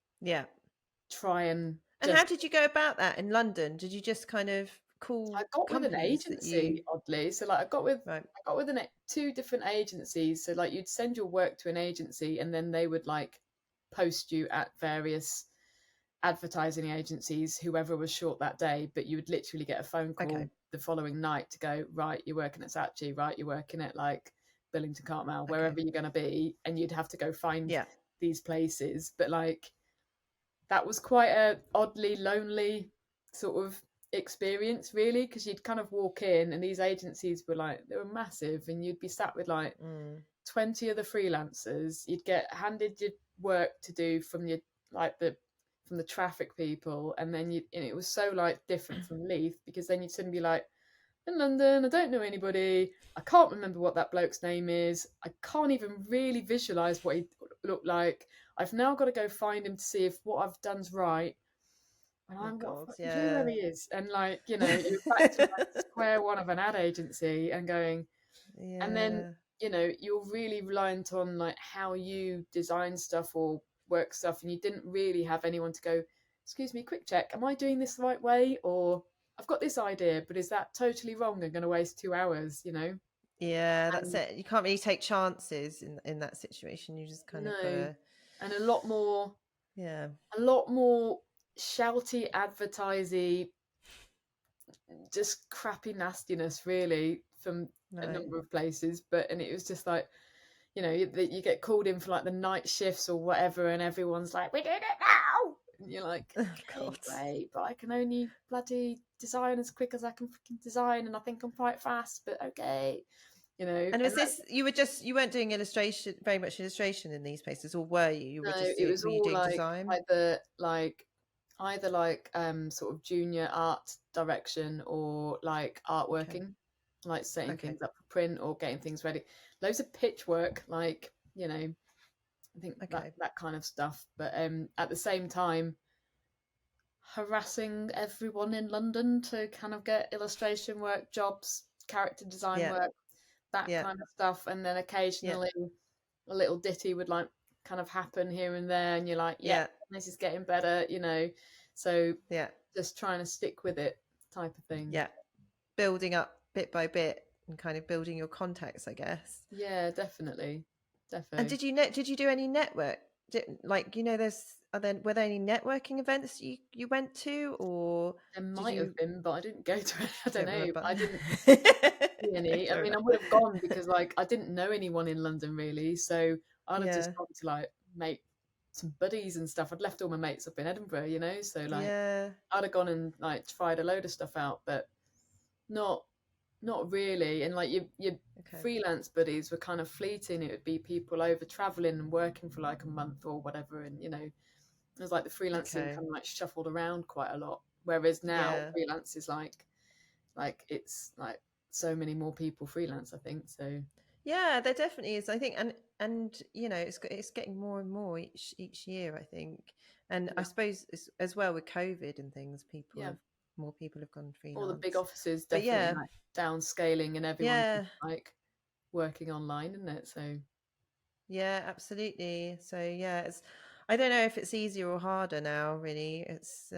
Speaker 2: try and
Speaker 1: how did you go about that in London? Did you just kind of
Speaker 2: I got with an agency, oddly. So like I got with two different agencies. So like you'd send your work to an agency, and then they would like post you at various advertising agencies, whoever was short that day, but you would literally get a phone call the following night to go, right, you're working at Saatchi, right, you're working at like Billington Cartmel, wherever you're going to be, and you'd have to go find these places. But like that was quite a oddly lonely sort of experience really, because you'd kind of walk in and these agencies were like, they were massive, and you'd be sat with like 20 other freelancers. You'd get handed your work to do from your like from the traffic people, and then it was so like different from Leith, because then you'd suddenly be like, in London, I don't know anybody, I can't remember what that bloke's name is, I can't even really visualize what he looked like, I've now got to go find him to see if what I've done's right, and I'm what where he is, and like, you know, you're back to like square one of an ad agency and going, and then, you know, you're really reliant on like how you design stuff or work stuff, and you didn't really have anyone to go, excuse me, quick check, am I doing this the right way? Or I've got this idea, but is that totally wrong? I'm going to waste 2 hours, you know?
Speaker 1: Yeah, that's it. You can't really take chances in that situation. You just kind of gotta.
Speaker 2: And a lot more shouty, advertising, just crappy nastiness, really, from a number of places. And it was just like, you know, you get called in for like the night shifts or whatever, and everyone's like, we're doing it now. And you're like,
Speaker 1: oh God,
Speaker 2: great, but I can only bloody design as quick as I can freaking design, and I think I'm quite fast, but okay. You know,
Speaker 1: and was this you weren't doing very much illustration in these places, or were you?
Speaker 2: No, it was all
Speaker 1: doing
Speaker 2: like
Speaker 1: design?
Speaker 2: Either sort of junior art direction or like artworking, like setting things up for print or getting things ready. Loads of pitch work, like, you know, I think that kind of stuff. But at the same time, harassing everyone in London to kind of get illustration work jobs, character design work, that kind of stuff, and then occasionally a little ditty would like kind of happen here and there, and you're like, this is getting better, you know. So just trying to stick with it, type of thing.
Speaker 1: Yeah, building up bit by bit and kind of building your contacts, I guess.
Speaker 2: Yeah, definitely.
Speaker 1: And did you do any network? Were there any networking events you went to, or
Speaker 2: there might have been, but I didn't go to it. I don't know. I didn't see any.
Speaker 1: I
Speaker 2: mean, I would have gone because like I didn't know anyone in London really, so I'd have just gone to like make some buddies and stuff. I'd left all my mates up in Edinburgh, you know, so like I'd have gone and like tried a load of stuff out, but not really. And like your freelance buddies were kind of fleeting. It would be people over traveling and working for like a month or whatever, and you know, it was like the freelancing kind of like shuffled around quite a lot. Whereas now freelance is like it's like so many more people freelance, I think. So
Speaker 1: yeah, there definitely is, I think, and you know, it's getting more and more each year, I think. And I suppose as well with COVID and things, more people have gone freelance.
Speaker 2: All the big offices definitely like downscaling, and everyone's like working online, isn't it? So
Speaker 1: yeah, absolutely. So yeah, I don't know if it's easier or harder now, really. It's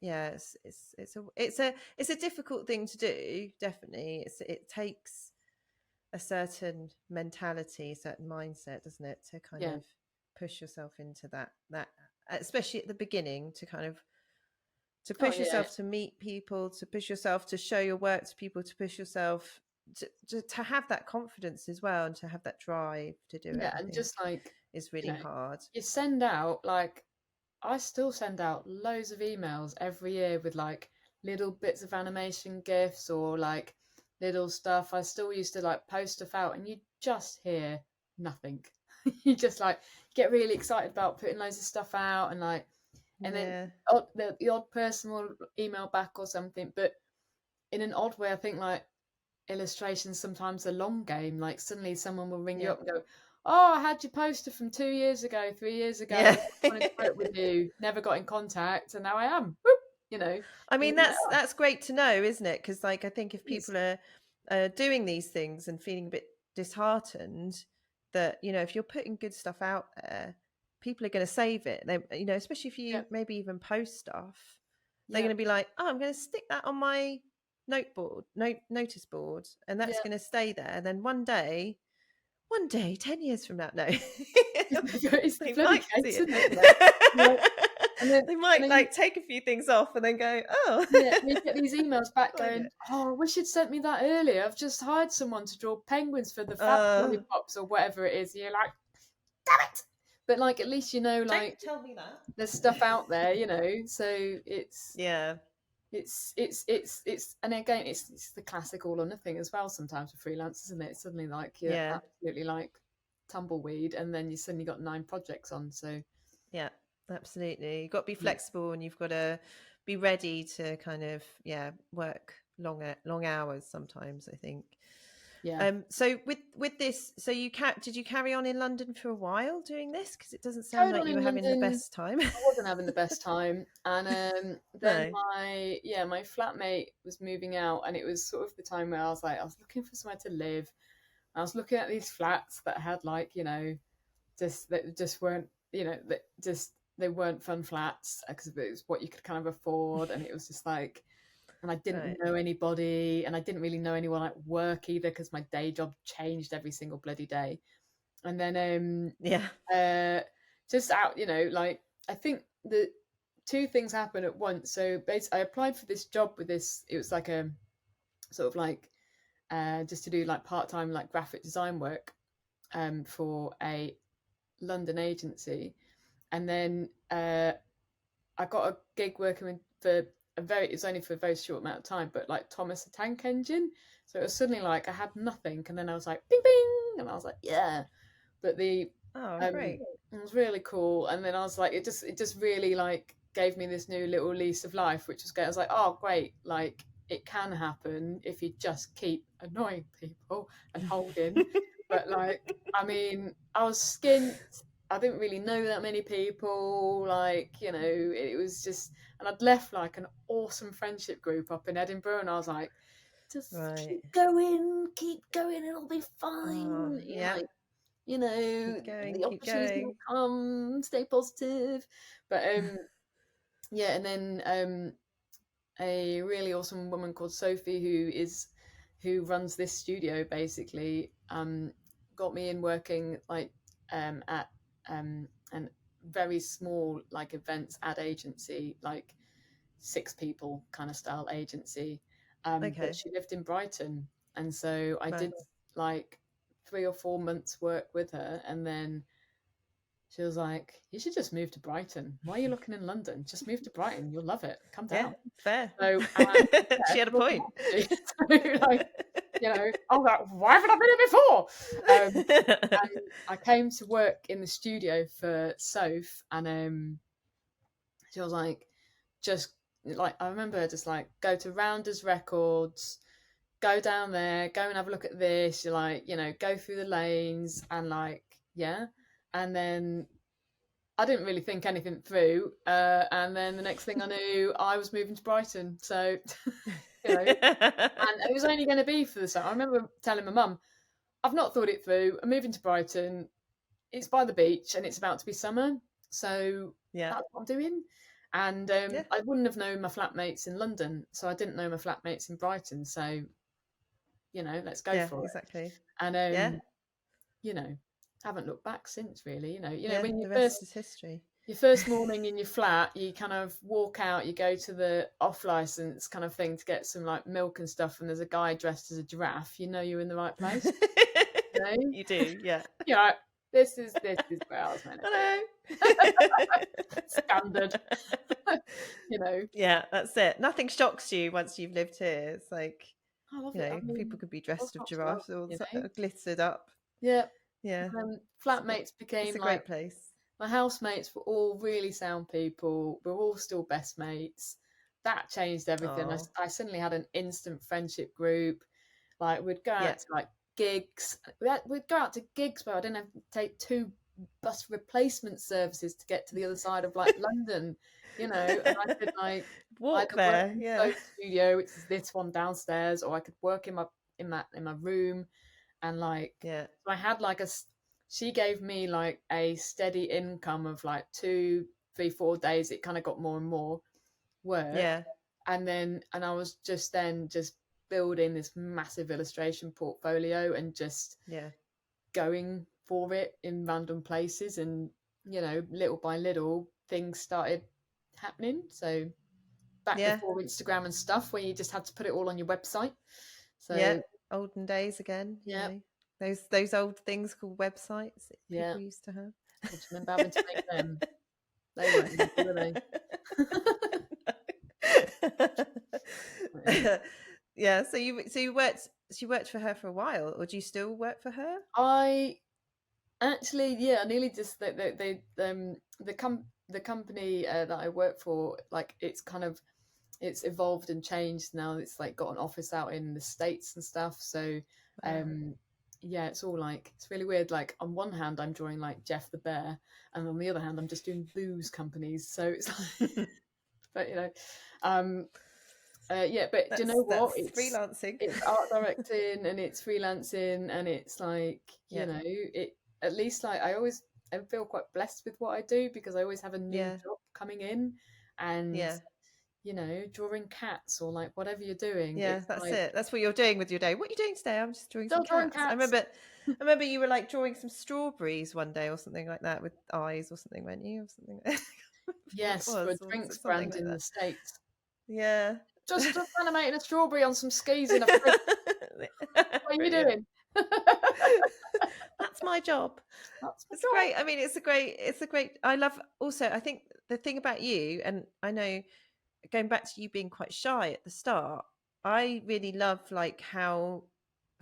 Speaker 1: it's a difficult thing to do, definitely. It takes a certain mentality, a certain mindset, doesn't it, to kind of push yourself into that especially at the beginning, to kind of push yourself to meet people, to push yourself to show your work to people, to push yourself to have that confidence as well, and to have that drive to do it.
Speaker 2: And just like
Speaker 1: it's really hard.
Speaker 2: You send out, like, I still send out loads of emails every year with like little bits of animation gifs or like little stuff. I still used to like post stuff out, and you just hear nothing. You just like get really excited about putting loads of stuff out, and like, and then the odd person will email back or something. But in an odd way, I think like illustrations sometimes a long game. Like suddenly someone will ring you up and go, oh, I had your poster from 2 years ago, 3 years ago. I wanted to work with you, never got in contact, and now I am. Whoop, you know.
Speaker 1: I mean, that's great to know, isn't it? Because like I think if people are doing these things and feeling a bit disheartened, that, you know, if you're putting good stuff out there, people are going to save it. They, you know, especially if you maybe even post stuff, they're going to be like, oh, I'm going to stick that on my notice board, and that's going to stay there. And then one day, 10 years from now, no,
Speaker 2: it's the bloody case, isn't
Speaker 1: it? And then they might like take a few things off and then go, oh.
Speaker 2: Yeah, you get these emails back going, oh, I wish you'd sent me that earlier. I've just hired someone to draw penguins for the Fab Lollipops or whatever it is. You're like, damn it. But like, at least, you know, like,
Speaker 1: don't tell me that.
Speaker 2: There's stuff out there, you know, so it's and again, it's the classic all or nothing as well sometimes for freelance, isn't it? Suddenly like you're absolutely like tumbleweed, and then you suddenly got 9 projects on. So
Speaker 1: yeah, absolutely. You've got to be flexible, and you've got to be ready to kind of work long hours sometimes, I think. So with this, so did you carry on in London for a while doing this? Because it doesn't sound like you were having the best time.
Speaker 2: I wasn't having the best time, and then my flatmate was moving out, and it was sort of the time where I was looking for somewhere to live. I was looking at these flats that had like, you know, that just weren't just they weren't fun flats because it was what you could kind of afford, and it was just like, and I didn't know anybody, and I didn't really know anyone at work either because my day job changed every single bloody day. And then just out, like, I think the two things happened at once. So basically I applied for this job with this, it was like a sort of like just to do like part-time like graphic design work for a London agency. And then I got a gig working for it's only for a very short amount of time, but like Thomas the Tank Engine. So it was suddenly like I had nothing, and then I was like bing bing, and I was like yeah. But great. It was really cool. And then I was like, it just really like gave me this new little lease of life, which was great. I was like, oh great, like it can happen if you just keep annoying people and holding. But like, I mean, I was skint. I didn't really know that many people, like, it was just, and I'd left like an awesome friendship group up in Edinburgh, and I was like, just keep going, it'll be fine. The opportunity will come, stay positive. But and then a really awesome woman called Sophie, who runs this studio basically, got me in working like at a very small like events ad agency, like 6 people kind of style agency. But she lived in Brighton, and so I did like 3 or 4 months work with her, and then she was like, you should just move to Brighton. Why are you looking in London? Just move to Brighton. You'll love it. Come down.
Speaker 1: Fair.
Speaker 2: So
Speaker 1: she had a point.
Speaker 2: So, like, I was like, why haven't I been here before? And I came to work in the studio for Soph, and she was like, just like, I remember her just like, go to Rounders Records, go down there, go and have a look at this. You're like, go through the lanes, and like, yeah. And then I didn't really think anything through. And then the next thing I knew, I was moving to Brighton. So, and it was only going to be for the summer. I remember telling my mum, I've not thought it through. I'm moving to Brighton. It's by the beach and it's about to be summer. So that's what I'm doing. And I wouldn't have known my flatmates in London. So I didn't know my flatmates in Brighton. So, let's go for it.
Speaker 1: Exactly.
Speaker 2: And, haven't looked back since, really. When
Speaker 1: the rest is history.
Speaker 2: Your first morning in your flat, you kind of walk out, you go to the off license kind of thing to get some like milk and stuff, and there's a guy dressed as a giraffe. You're in the right place.
Speaker 1: You do, yeah.
Speaker 2: This is where I was meant to be. Standard.
Speaker 1: Yeah, that's it. Nothing shocks you once you've lived here. It's like,
Speaker 2: I love it. I mean,
Speaker 1: people could be dressed as giraffes or glittered up.
Speaker 2: Yeah.
Speaker 1: Yeah.
Speaker 2: Flatmates became
Speaker 1: it's a great place.
Speaker 2: My housemates were all really sound people. We're all still best mates. That changed everything. I suddenly had an instant friendship group. Like, we'd go out to like gigs. We'd go out to gigs where I didn't have to take 2 bus replacement services to get to the other side of like London. And I could like
Speaker 1: walk there.
Speaker 2: Work in the studio, which is this one downstairs, or I could work in my room. And like, so I had like she gave me like a steady income of like 2, 3, 4 days. It kind of got more and more work. Yeah. And I was just building this massive illustration portfolio and just going for it in random places. And, little by little things started happening. So back before Instagram and stuff, where you just had to put it all on your website. So
Speaker 1: olden days again. Those old things called websites that people used to have.
Speaker 2: I just remember having to make them. They weren't easy, were
Speaker 1: they? Yeah. So you worked for her for a while, or do you still work for her?
Speaker 2: I actually, I nearly just the company that I work for, like, it's evolved and changed now. It's like got an office out in the States and stuff. So it's all like, it's really weird. Like, on one hand I'm drawing like Jeff the Bear, and on the other hand I'm just doing booze companies. So it's like but but do you know what?
Speaker 1: It's freelancing.
Speaker 2: It's art directing and it's freelancing, and it's like, it at least, like, I always I feel quite blessed with what I do, because I always have a new job coming in, and you know, drawing cats or like whatever you're doing.
Speaker 1: Yeah,
Speaker 2: It's
Speaker 1: that's
Speaker 2: like,
Speaker 1: it. That's what you're doing with your day. What are you doing today? I'm just drawing some
Speaker 2: still drawing
Speaker 1: cats. I
Speaker 2: cats.
Speaker 1: remember you were like drawing some strawberries one day or something like that with eyes or something, weren't you? Or something.
Speaker 2: Yes, for a drinks brand
Speaker 1: like
Speaker 2: in
Speaker 1: that?
Speaker 2: the States.
Speaker 1: Yeah.
Speaker 2: Just animating a strawberry on some skis in a fridge. What are you doing?
Speaker 1: That's my job. It's great. I mean, it's a great, I love also, I think the thing about you, and I know going back to you being quite shy at the start, I really love like how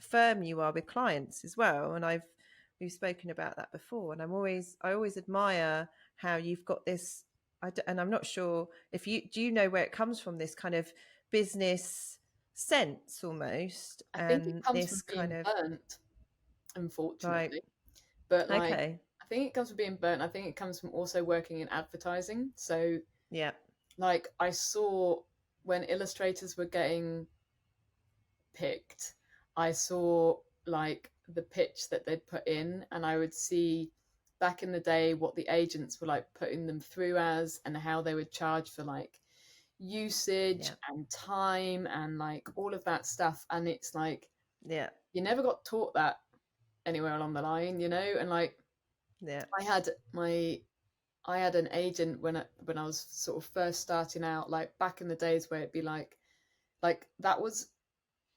Speaker 1: firm you are with clients as well. And we've spoken about that before. And I always admire how you've got this, and I'm not sure if do you know where it comes from, this kind of business sense almost?
Speaker 2: I think it comes
Speaker 1: this
Speaker 2: from being
Speaker 1: kind of,
Speaker 2: burnt, unfortunately.
Speaker 1: right.
Speaker 2: But like,
Speaker 1: Okay.
Speaker 2: I think it comes from being burnt. I think it comes from also working in advertising. So
Speaker 1: Yeah.
Speaker 2: like, I saw when illustrators were getting picked, I saw like the pitch that they'd put in, and I would see back in the day what the agents were like putting them through as, and how they would charge for like usage and time and like all of that stuff. And it's like, you never got taught that anywhere along the line, you know. And like, I had an agent when I was sort of first starting out, like back in the days, where it'd be like that was,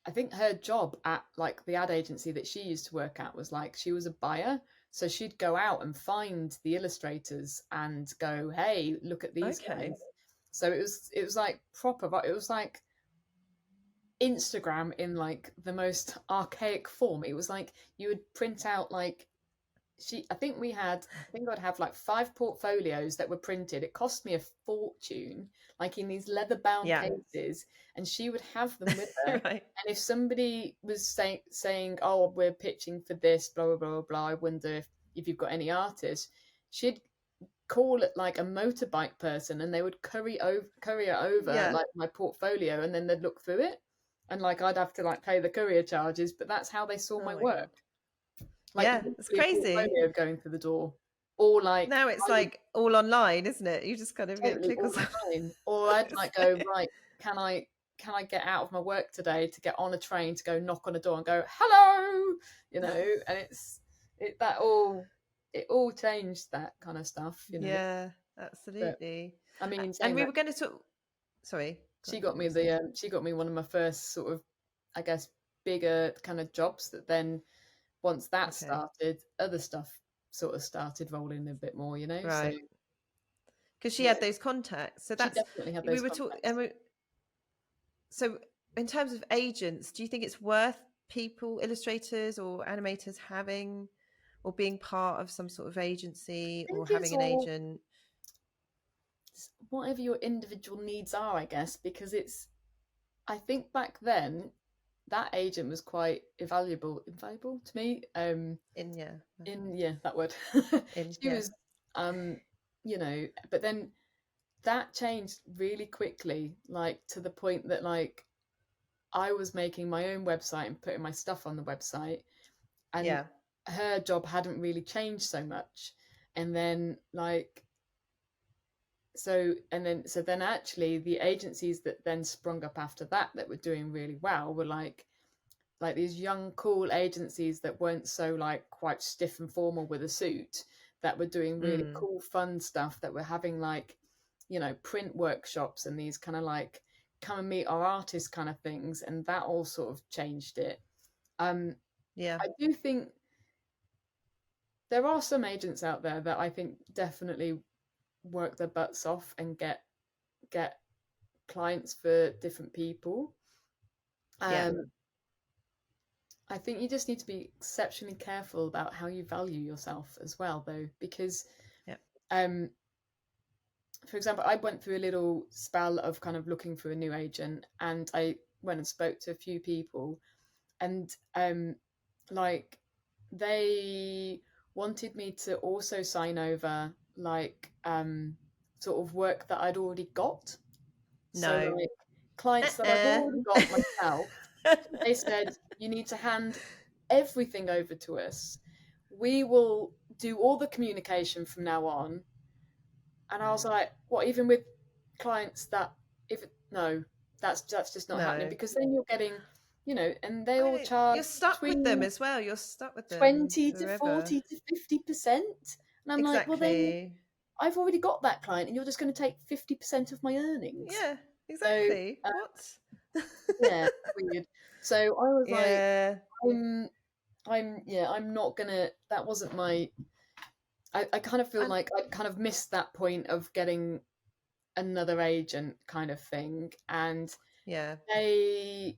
Speaker 2: I think her job at like the ad agency that she used to work at was like, she was a buyer. So she'd go out and find the illustrators and go, hey, look at these guys. So it was like proper, it was like Instagram in like the most archaic form. It was like you would print out like, I think I'd have like 5 portfolios that were printed. It cost me a fortune, like in these leather bound cases, and she would have them with her.
Speaker 1: Right.
Speaker 2: And if somebody was saying, oh, we're pitching for this, blah blah blah blah, I wonder if you've got any artists, she'd call it like a motorbike person, and they would courier over like my portfolio, and then they'd look through it, and like I'd have to like pay the courier charges, but that's how they saw my work.
Speaker 1: God.
Speaker 2: Like,
Speaker 1: it's crazy.
Speaker 2: Going through the door, or like
Speaker 1: now it's like all online, isn't it? You just kind of click
Speaker 2: online. Or I'd like go, right, can I get out of my work today to get on a train to go knock on a door and go hello, you know? And it all changed, that kind of stuff, you know.
Speaker 1: Yeah, absolutely.
Speaker 2: But, I mean,
Speaker 1: and we were going to talk. Sorry,
Speaker 2: she got me one of my first sort of, I guess, bigger kind of jobs. That then, once that started, other stuff sort of started rolling a bit more, you know.
Speaker 1: Right. Because she had those contacts, so that's,
Speaker 2: she definitely had those contacts.
Speaker 1: So in terms of agents, do you think it's worth people, illustrators or animators, having or being part of some sort of agency or having an agent?
Speaker 2: Whatever your individual needs are, I guess, because I think back then that agent was quite invaluable to me. That word. She was, you know, but then that changed really quickly, like to the point that like I was making my own website and putting my stuff on the website, and her job hadn't really changed so much. And then like, so then actually the agencies that then sprung up after that were doing really well were like these young cool agencies that weren't so like quite stiff and formal with a suit, that were doing really cool fun stuff, that were having like, you know, print workshops and these kind of like come and meet our artists kind of things, and that all sort of changed it. I do think there are some agents out there that I think definitely work their butts off and get clients for different people. I think you just need to be exceptionally careful about how you value yourself as well, though, because, for example, I went through a little spell of kind of looking for a new agent, and I went and spoke to a few people, and like they wanted me to also sign over like sort of work that I'd already got. So like clients that I've already got myself. They said, you need to hand everything over to us. We will do all the communication from now on. And I was like, what, even with clients that, no, that's just not happening, because then you're getting, and they all charge
Speaker 1: you're stuck with them as well. You're stuck with them
Speaker 2: 20 to
Speaker 1: forever.
Speaker 2: 40 to 50%. And I'm like, well, then I've already got that client and you're just going to take 50% of my earnings.
Speaker 1: Yeah, exactly.
Speaker 2: So,
Speaker 1: what?
Speaker 2: Yeah, weird. So I was like, I'm not gonna, that wasn't my, I kind of feel like I kind of missed that point of getting another agent kind of thing. And they,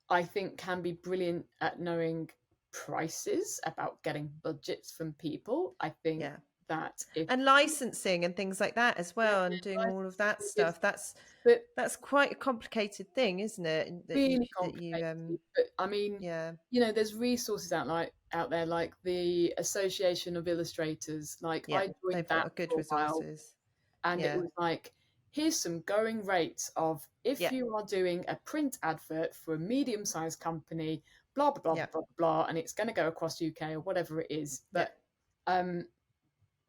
Speaker 2: I think, can be brilliant at knowing prices, about getting budgets from people. I think that
Speaker 1: and licensing and things like that as well, and doing all of that stuff. That's quite a complicated thing, isn't it?
Speaker 2: Really complicated. But I mean, there's resources out there, like the Association of Illustrators. Like I joined that
Speaker 1: good
Speaker 2: for
Speaker 1: resources,
Speaker 2: a while, and it was like, here's some going rates of if you are doing a print advert for a medium-sized company, blah blah blah blah blah, and it's going to go across UK or whatever it is. But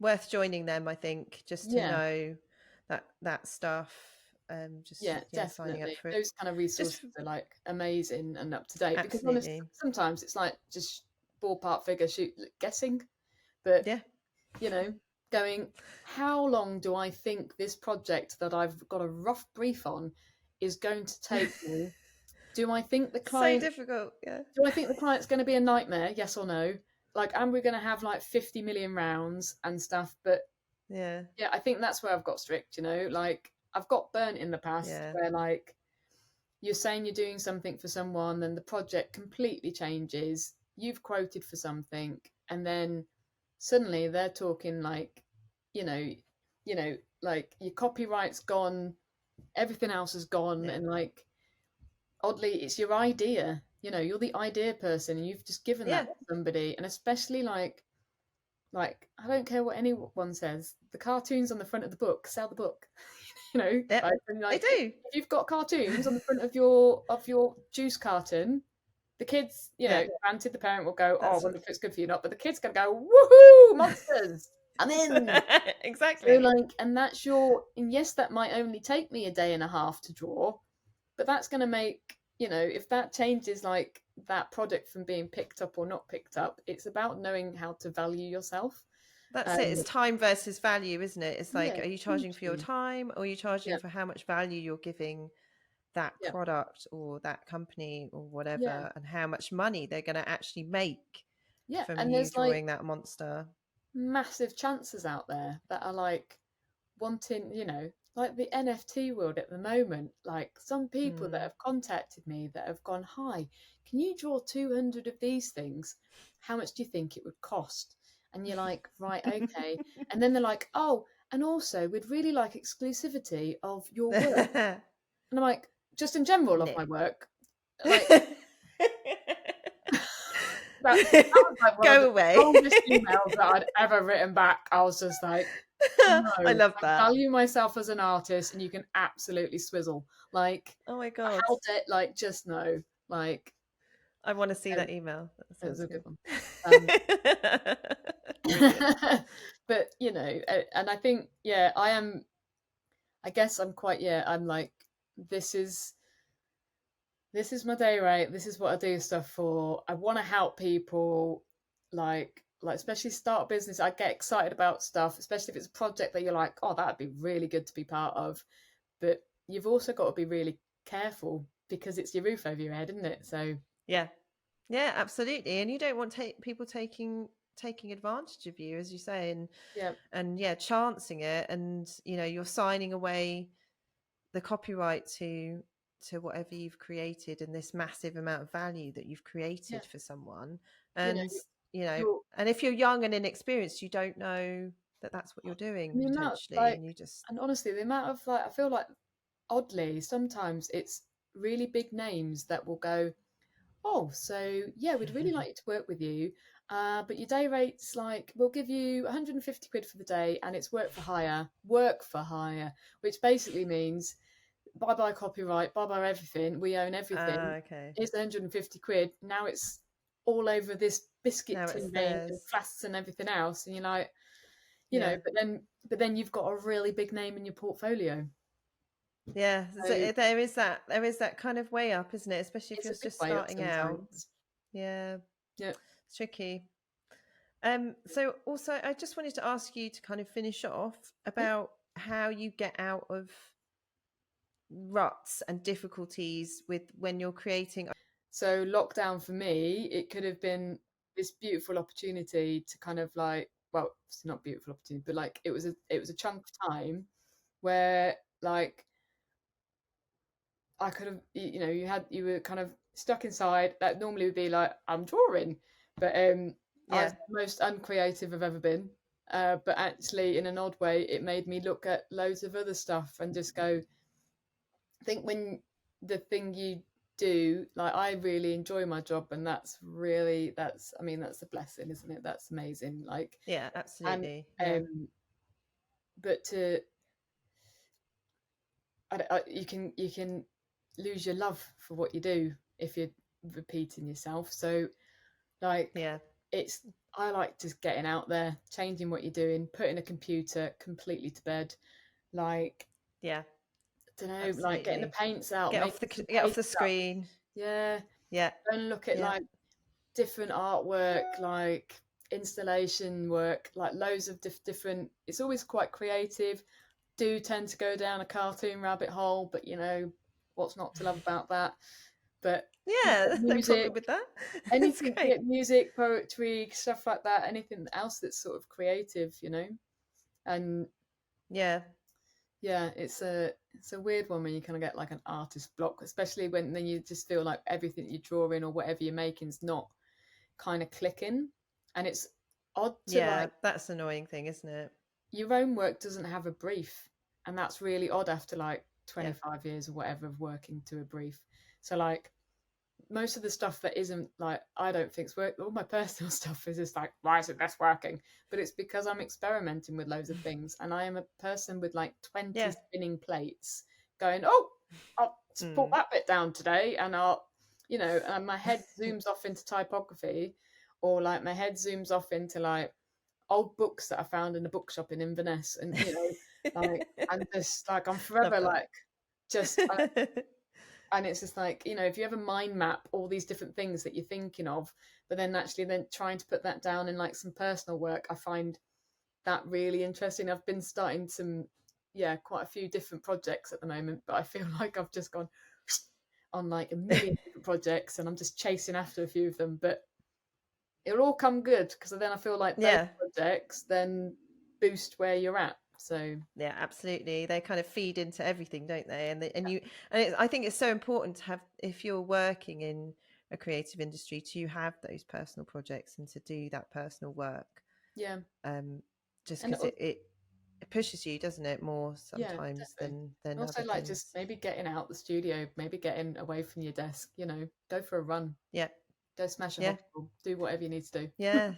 Speaker 1: worth joining them, I think, just to know that stuff.
Speaker 2: Definitely.
Speaker 1: Signing up for
Speaker 2: those kind of resources are like amazing and up to date. Absolutely. Because sometimes it's like just ballpark figure guessing, but going, how long do I think this project that I've got a rough brief on is going to take me? Do I think the client
Speaker 1: so difficult?
Speaker 2: Do I think the client's going to be a nightmare? Yes or no? Like, and we're going to have like 50 million rounds and stuff, but I think that's where I've got strict. Like, I've got burnt in the past where, like, you're saying you're doing something for someone, then the project completely changes. You've quoted for something, and then suddenly they're talking like, like your copyright's gone, everything else is gone, and like, oddly, it's your idea. You're the idea person, and you've just given that to somebody, and especially like I don't care what anyone says. The cartoons on the front of the book sell the book. Like,
Speaker 1: they do.
Speaker 2: If you've got cartoons on the front of your juice carton, the kids, granted, the parent will go, I wonder if it's good for you or not, but the kid's gonna go, woohoo, monsters, I'm in.
Speaker 1: Exactly.
Speaker 2: So like, and that's and yes, that might only take me a day and a half to draw, but that's gonna make, if that changes like that product from being picked up or not picked up, it's about knowing how to value yourself.
Speaker 1: That's it. It's time versus value, isn't it? It's like, are you charging for your time, or are you charging for how much value you're giving that product or that company or whatever, and how much money they're going to actually make from you drawing that monster?
Speaker 2: Massive chances out there that are like wanting, like the NFT world at the moment, like some people that have contacted me that have gone, hi, can you draw 200 of these things? How much do you think it would cost? And you're like, right, okay. And then they're like, oh, and also we'd really like exclusivity of your work. And I'm like, just in general of my work. Like, that was like one
Speaker 1: Go
Speaker 2: of the
Speaker 1: away.
Speaker 2: longest emails that I'd ever written back. I was just like, no,
Speaker 1: I love that.
Speaker 2: I value myself as an artist, and you can absolutely swizzle. Like,
Speaker 1: oh my god,
Speaker 2: like, just no. Like,
Speaker 1: I want to see that email.
Speaker 2: That was a good one. But and I think I guess I'm quite I'm like, this is my day rate, this is what I do stuff for. I want to help people, like especially start a business. I get excited about stuff, especially if it's a project that you're like, oh, that'd be really good to be part of. But you've also got to be really careful, because it's your roof over your head, isn't it? So
Speaker 1: yeah, absolutely. And you don't want people taking advantage of you, as you say, and chancing it, and you're signing away the copyright to whatever you've created, and this massive amount of value that you've created for someone. And and if you're young and inexperienced, you don't know that that's what you're doing potentially, and you just,
Speaker 2: and honestly, the amount of I feel like, oddly, sometimes it's really big names that will go, oh, so we'd really like to work with you, but your day rate's like, we'll give you 150 quid for the day, and it's work for hire, which basically means bye copyright, bye everything, we own everything.
Speaker 1: okay,
Speaker 2: It's 150 quid. Now it's all over this biscuit tin range and flasks and everything else, and you're like, you know, but then you've got a really big name in your portfolio.
Speaker 1: Yeah, so there is that kind of way up, isn't it? Especially if you're just starting out. Yeah, it's tricky. So also, I just wanted to ask you to kind of finish off about how you get out of ruts and difficulties with when you're creating.
Speaker 2: So lockdown for me, it could have been this beautiful opportunity to kind of like, well, it's not beautiful opportunity, but like it was a chunk of time where like I could have, you know, you were kind of stuck inside. That normally would be like, I'm drawing, but I was the most uncreative I've ever been. But actually, in an odd way, it made me look at loads of other stuff and just go, I think when the thing you do, like I really enjoy my job, and that's a blessing, isn't it? That's amazing. Like,
Speaker 1: yeah, absolutely.
Speaker 2: But you can lose your love for what you do if you're repeating yourself. So like I like just getting out there, changing what you're doing, putting a computer completely to bed, like I don't know, absolutely. Like getting the paints out,
Speaker 1: get off the screen.
Speaker 2: Go and look at like different artwork, like installation work, like loads of different. It's always quite creative. Do tend to go down a cartoon rabbit hole, but you know what's not to love about that. But
Speaker 1: there's no problem with that.
Speaker 2: Anything, music, poetry, stuff like that. Anything else that's sort of creative, you know. And it's a weird one when you kind of get like an artist block, especially when then you just feel like everything you draw in or whatever you're making is not kind of clicking, and it's odd to
Speaker 1: that's an annoying thing, isn't it?
Speaker 2: Your own work doesn't have a brief, and that's really odd after like 25 years or whatever of working to a brief. So like most of the stuff that isn't like I don't think's work, all my personal stuff is just like, why isn't this working? But it's because I'm experimenting with loads of things, and I am a person with like 20 spinning plates going, I'll pull that bit down today, and I'll, you know, and my head zooms off into typography, or like my head zooms off into like old books that I found in a bookshop in Inverness, and you know, like I'm just like I'm forever like just and it's just like, you know, if you ever mind map all these different things that you're thinking of, but then actually then trying to put that down in like some personal work, I find that really interesting. I've been starting some quite a few different projects at the moment, but I feel like I've just gone on like a million different projects and I'm just chasing after a few of them, but it'll all come good because then I feel like those projects then boost where you're at. So
Speaker 1: yeah, absolutely, they kind of feed into everything, don't they? And I think it's so important to have, if you're working in a creative industry, to have those personal projects and to do that personal work. Just because it pushes you, doesn't it, more sometimes than
Speaker 2: also
Speaker 1: other
Speaker 2: like
Speaker 1: things.
Speaker 2: Just maybe getting out the studio, maybe getting away from your desk, you know, go for a run, go smash a hockey ball, do whatever you need to do.
Speaker 1: You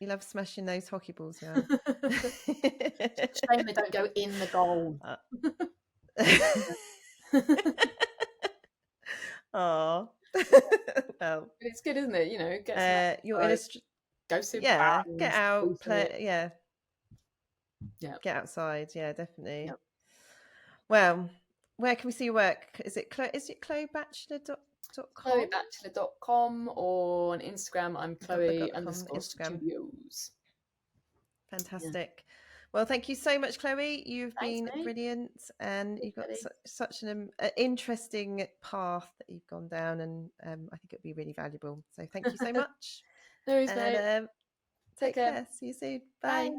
Speaker 1: love smashing those hockey balls. Shame
Speaker 2: they don't go in the goal.
Speaker 1: Oh well,
Speaker 2: but it's good, isn't it? You know, go see
Speaker 1: get out, play, get outside, definitely. Well, where can we see your work? Is it Chloe Batchelor.com?
Speaker 2: ChloeBatchelor.com, or on Instagram I'm Chloe_studios.
Speaker 1: Fantastic. Well, thank you so much, Chloe. You've been brilliant, and you've got such an interesting path that you've gone down, and I think it'll be really valuable. So thank you so much.
Speaker 2: No worries, mate.
Speaker 1: Take care. See you soon. Bye.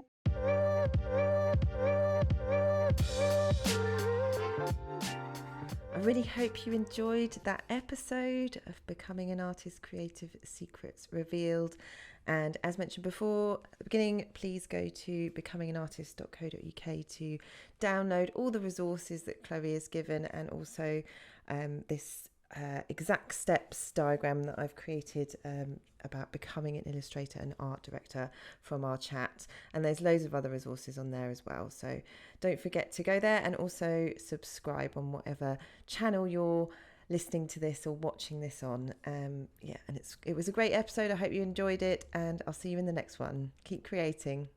Speaker 1: I really hope you enjoyed that episode of Becoming an Artist Creative Secrets Revealed. And as mentioned before at the beginning, please go to becominganartist.co.uk to download all the resources that Chloe has given, and also this exact steps diagram that I've created about becoming an illustrator and art director from our chat. And there's loads of other resources on there as well. So don't forget to go there, and also subscribe on whatever channel you're listening to this or watching this on. And it was a great episode. I hope you enjoyed it, and I'll see you in the next one. Keep creating.